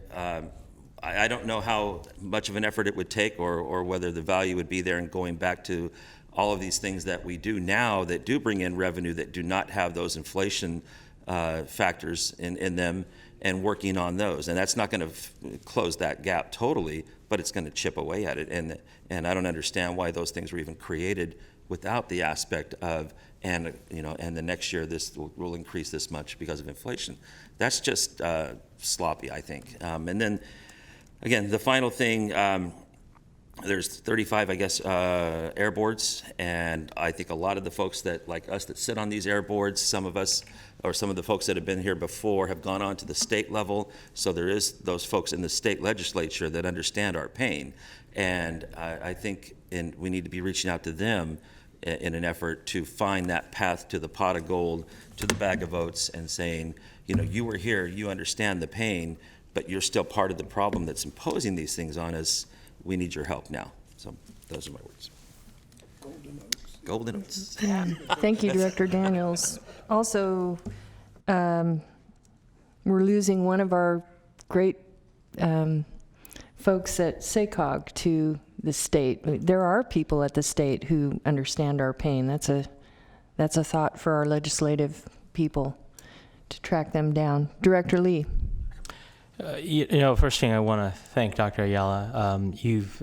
I don't know how much of an effort it would take, or whether the value would be there in going back to all of these things that we do now that do bring in revenue that do not have those inflation factors in them, and working on those. And that's not going to close that gap totally, but it's going to chip away at it. And I don't understand why those things were even created without the aspect of, and the next year this will increase this much because of inflation. That's just sloppy, I think. And then, again, the final thing, there's 35, I guess, air boards, and I think a lot of the folks that, like us, that sit on these air boards, some of us, or some of the folks that have been here before, have gone on to the state level, so there is those folks in the state legislature that understand our pain, and I think we need to be reaching out to them in an effort to find that path to the pot of gold, to the bag of votes, and saying, you were here, you understand the pain, but you're still part of the problem that's imposing these things on us. We need your help now. So those are my words. Golden oats. Thank you, Director Daniels. Also, we're losing one of our great folks at SACOG to the state. There are people at the state who understand our pain. That's a thought for our legislative people to track them down. Director Lee. First thing I want to thank Dr. Ayala. You've,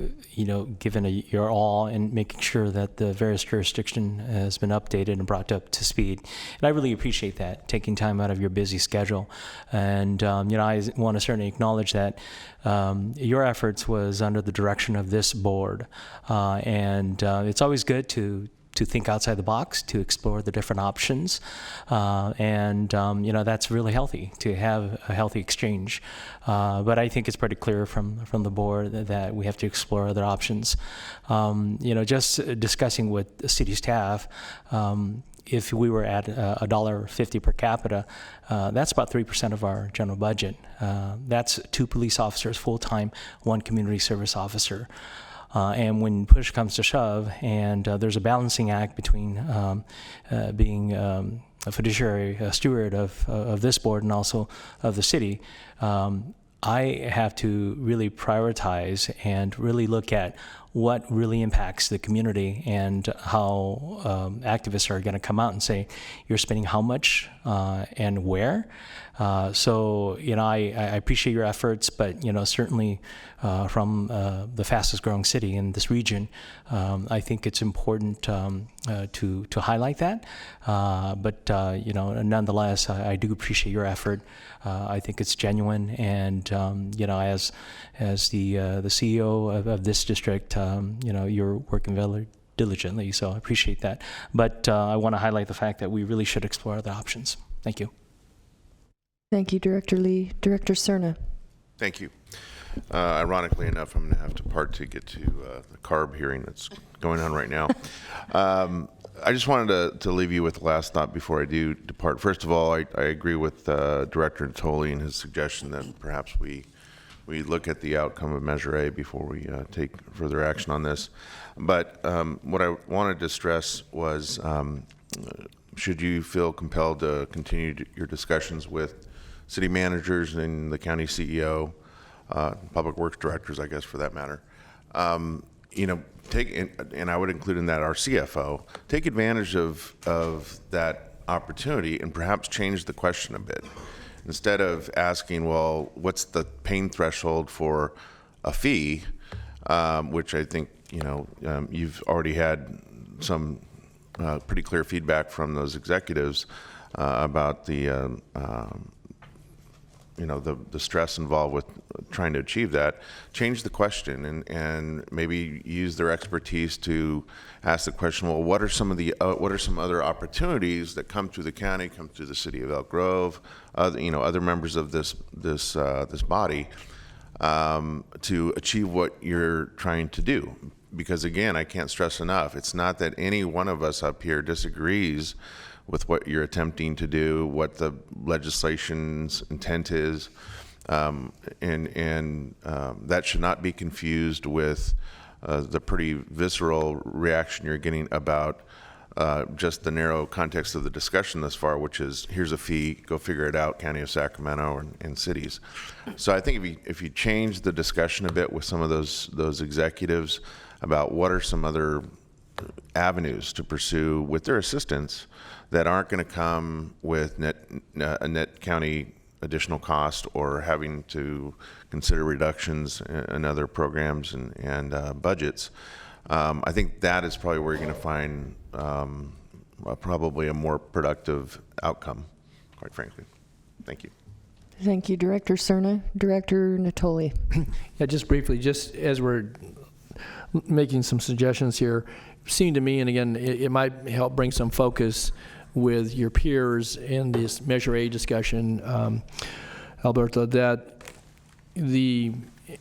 given your all in making sure that the various jurisdiction has been updated and brought up to speed. And I really appreciate that, taking time out of your busy schedule. And, I want to certainly acknowledge that your efforts was under the direction of this board. And it's always good to think outside the box, to explore the different options. That's really healthy, to have a healthy exchange. But I think it's pretty clear from the board that we have to explore other options. Just discussing with the city staff, if we were at $1.50 per capita, that's about 3% of our general budget. That's 2 police officers full-time, 1 community service officer. And when push comes to shove, and there's a balancing act between being a fiduciary steward of this board and also of the city, I have to really prioritize and really look at what really impacts the community and how activists are going to come out and say, you're spending how much and where. I appreciate your efforts, but certainly from the fastest growing city in this region, I think it's important to highlight that. Nonetheless, I do appreciate your effort. I think it's genuine, and as the CEO of this district, you're working very diligently, so I appreciate that. But I want to highlight the fact that we really should explore other options. Thank you. Thank you, Director Lee. Director Cerna. Thank you. Ironically enough, I'm going to have to part to get to the CARB hearing that's going on right now. I just wanted to leave you with the last thought before I do depart. First of all, I agree with Director Natoli and his suggestion that perhaps we look at the outcome of Measure A before we take further action on this. But what I wanted to stress was, should you feel compelled to continue your discussions with city managers and the county CEO, public works directors, I guess, for that matter, take, and I would include in that our CFO, take advantage of that opportunity and perhaps change the question a bit. Instead of asking, well, what's the pain threshold for a fee, which I think, you've already had some pretty clear feedback from those executives about the stress involved with trying to achieve that. Change the question and maybe use their expertise to ask the question, well, what are some other opportunities that come through the county, come through the city of Elk Grove, other members of this body, to achieve what you're trying to do. Because again, I can't stress enough, it's not that any one of us up here disagrees with what you're attempting to do, what the legislation's intent is, and that should not be confused with the pretty visceral reaction you're getting about just the narrow context of the discussion thus far, which is, here's a fee, go figure it out, County of Sacramento and cities. So I think if you change the discussion a bit with some of those executives about what are some other avenues to pursue with their assistance that aren't going to come with a net county additional cost or having to consider reductions in other programs and budgets, I think that is probably where you're going to find probably a more productive outcome, quite frankly. Thank you. Thank you, Director Cerna. Director Natoli. Yeah, just briefly, just as we're making some suggestions here, it seemed to me, and again, it might help bring some focus with your peers in this Measure A discussion, Alberto, that the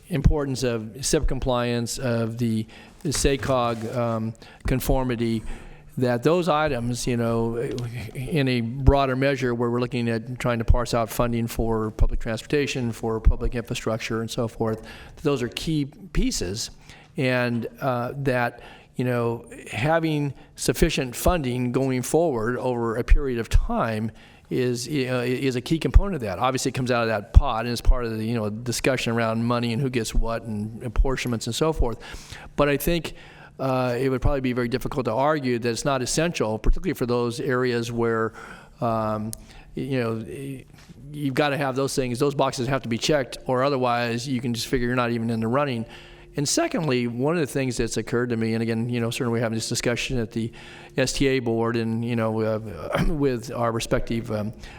importance of SIP compliance, of the SACOG conformity, that those items, you know, in a broader measure where we're looking at trying to parse out funding for public transportation, for public infrastructure and so forth, those are key pieces, and that, you know, having sufficient funding going forward over a period of time is a key component of that. Obviously, it comes out of that pot and is part of the, you know, discussion around money and who gets what and apportionments and so forth. But I think it would probably be very difficult to argue that it's not essential, particularly for those areas where, you know, you've got to have those things, those boxes have to be checked, or otherwise you can just figure you're not even in the running. And secondly, one of the things that's occurred to me, and again, you know, certainly we're having this discussion at the STA board and, you know, with our respective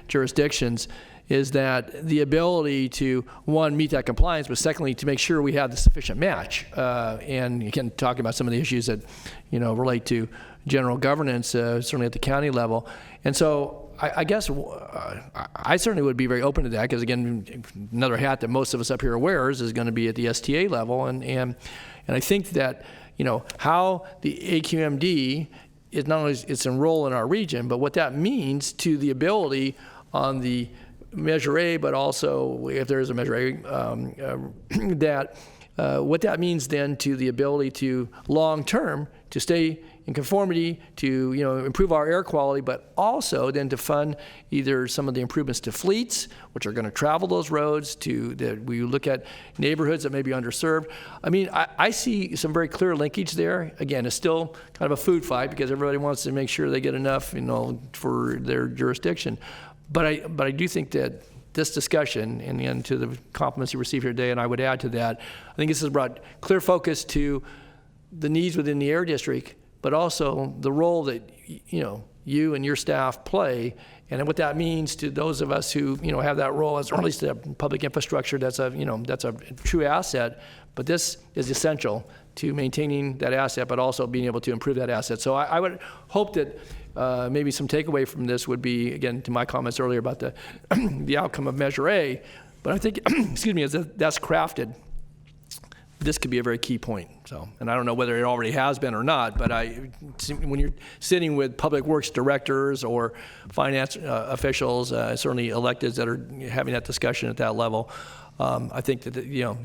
jurisdictions, is that the ability to, one, meet that compliance, but secondly, to make sure we have the sufficient match. And you can talk about some of the issues that, you know, relate to general governance, certainly at the county level. And so I guess I certainly would be very open to that, because again, another hat that most of us up here wears is going to be at the STA level. And I think that, you know, how the AQMD is not only its role in our region, but what that means to the ability on the Measure A, but also if there is a Measure A, that what that means then to the ability to long-term to stay in conformity, to, you know, improve our air quality, but also then to fund either some of the improvements to fleets, which are going to travel those roads, to that we look at neighborhoods that may be underserved. I mean, I see some very clear linkage there. Again, it's still kind of a food fight because everybody wants to make sure they get enough, you know, for their jurisdiction. But I do think that this discussion, and to the compliments you received here today, and I would add to that, I think this has brought clear focus to the needs within the Air District, but also the role that, you know, you and your staff play, and what that means to those of us who, you know, have that role as it relates to public infrastructure. That's a, you know, that's a true asset, but this is essential to maintaining that asset, but also being able to improve that asset. So I would hope that maybe some takeaway from this would be, again, to my comments earlier about the the outcome of Measure A, but I think, excuse me, as that's crafted, this could be a very key point. So, and I don't know whether it already has been or not, but when you're sitting with public works directors or finance officials, certainly electeds that are having that discussion at that level, I think that, you know,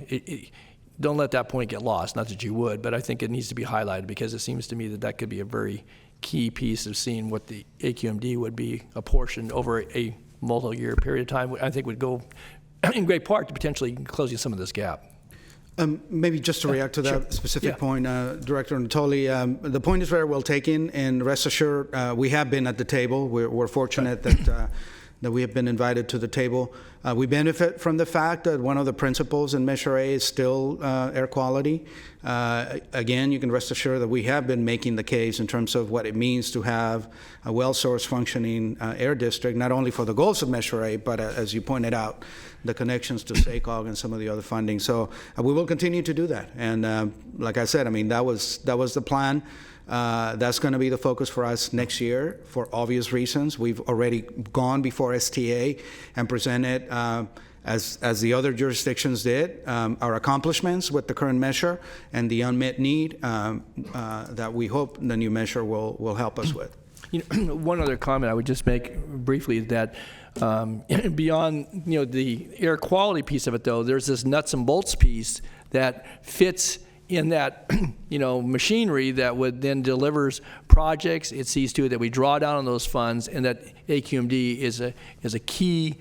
don't let that point get lost. Not that you would, but I think it needs to be highlighted, because it seems to me that that could be a very key piece of seeing what the AQMD would be apportioned over a multi-year period of time. I think would go in great part to potentially closing some of this gap. Maybe just to react to that specific point, Director Natoli, the point is very well taken, and rest assured, we have been at the table. We're fortunate that we have been invited to the table. We benefit from the fact that one of the principles in Measure A is still air quality. Again, you can rest assured that we have been making the case in terms of what it means to have a well-sourced functioning air district, not only for the goals of Measure A, but as you pointed out, the connections to SACOG and some of the other funding. So we will continue to do that. And like I said, I mean, that was the plan. That's going to be the focus for us next year for obvious reasons. We've already gone before STA and presented, as the other jurisdictions did, our accomplishments with the current measure and the unmet need that we hope the new measure will help us with. You know, one other comment I would just make briefly is that beyond, you know, the air quality piece of it, though, there's this nuts and bolts piece that fits in that, you know, machinery that would then delivers projects. It sees to it that we draw down on those funds, and that AQMD is a key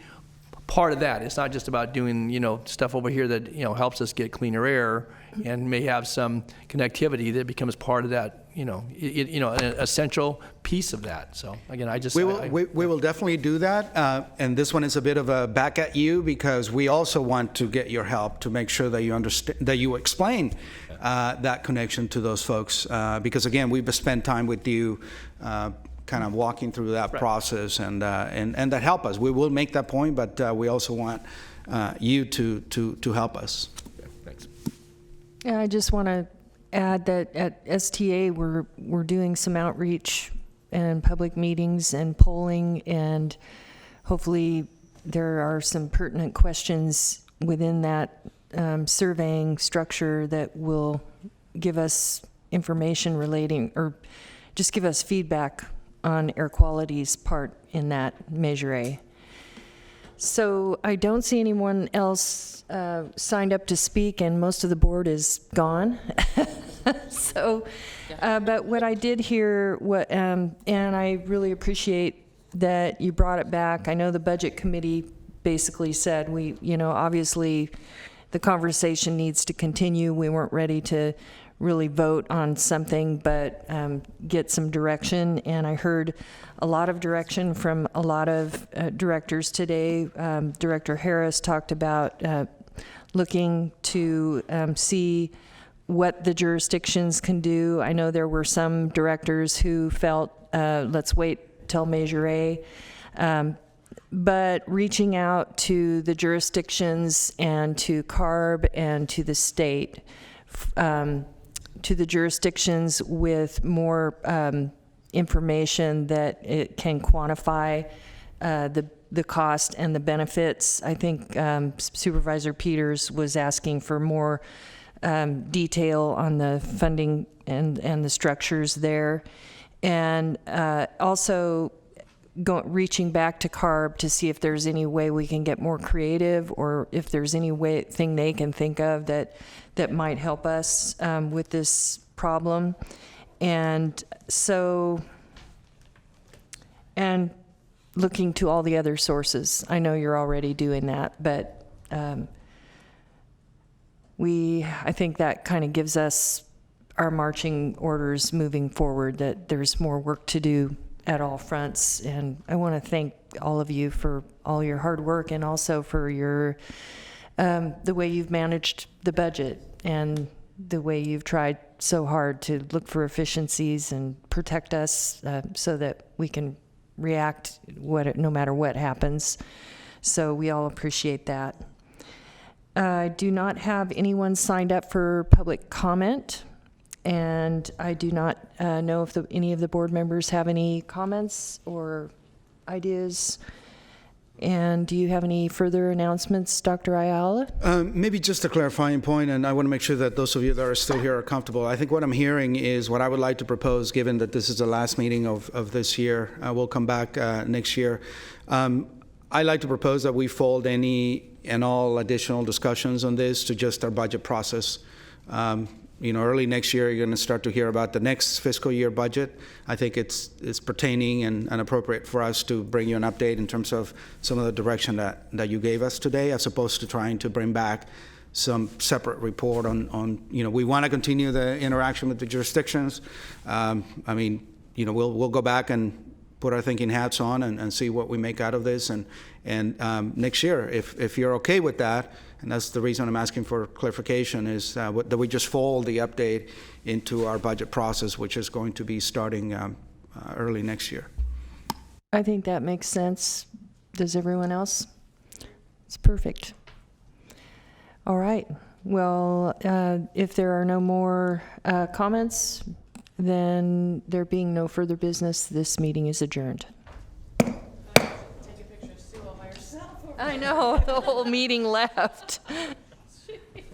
part of that. It's not just about doing, you know, stuff over here that, you know, helps us get cleaner air and may have some connectivity that becomes part of that an essential piece of that. So again, We will definitely do that. And this one is a bit of a back at you because we also want to get your help to make sure that you understand, that you explain that connection to those folks. Because again, we've spent time with you kind of walking through that process and that help us. We will make that point, but we also want you to help us. Thanks. Yeah, I just want to add that at STA we're doing some outreach and public meetings and polling, and hopefully there are some pertinent questions within that surveying structure that will give us information relating, or just give us feedback on air quality's part in that Measure A. So I don't see anyone else signed up to speak, and most of the board is gone. So, but what I did hear, and I really appreciate that you brought it back. I know the budget committee basically said obviously the conversation needs to continue. We weren't ready to really vote on something, but get some direction. And I heard a lot of direction from a lot of directors today. Director Harris talked about looking to see what the jurisdictions can do. I know there were some directors who felt, let's wait till Measure A. But reaching out to the jurisdictions and to CARB and to the state, to the jurisdictions with more information that it can quantify the cost and the benefits. I think Supervisor Peters was asking for more detail on the funding and the structures there. And also reaching back to CARB to see if there's any way we can get more creative, or if there's any thing they can think of that might help us with this problem. And so, and looking to all the other sources. I know you're already doing that, but I think that kind of gives us our marching orders moving forward, that there's more work to do at all fronts. And I want to thank all of you for all your hard work, and also for your the way you've managed the budget, and the way you've tried so hard to look for efficiencies and protect us so that we can react no matter what happens. So we all appreciate that. I do not have anyone signed up for public comment, and I do not know if any of the board members have any comments or ideas. And do you have any further announcements, Dr. Ayala? Maybe just a clarifying point, and I want to make sure that those of you that are still here are comfortable. I think what I'm hearing is what I would like to propose, given that this is the last meeting of this year. We'll come back next year. I'd like to propose that we fold any and all additional discussions on this to just our budget process. Early next year, you're going to start to hear about the next fiscal year budget. I think it's pertaining and appropriate for us to bring you an update in terms of some of the direction that you gave us today, as opposed to trying to bring back some separate report on we want to continue the interaction with the jurisdictions. We'll go back and put our thinking hats on and see what we make out of this. And next year, if you're okay with that, and that's the reason I'm asking for clarification, is that we just fold the update into our budget process, which is going to be starting early next year. I think that makes sense. Does everyone else? It's perfect. All right. Well, if there are no more comments, then there being no further business, this meeting is adjourned. I know, the whole meeting left.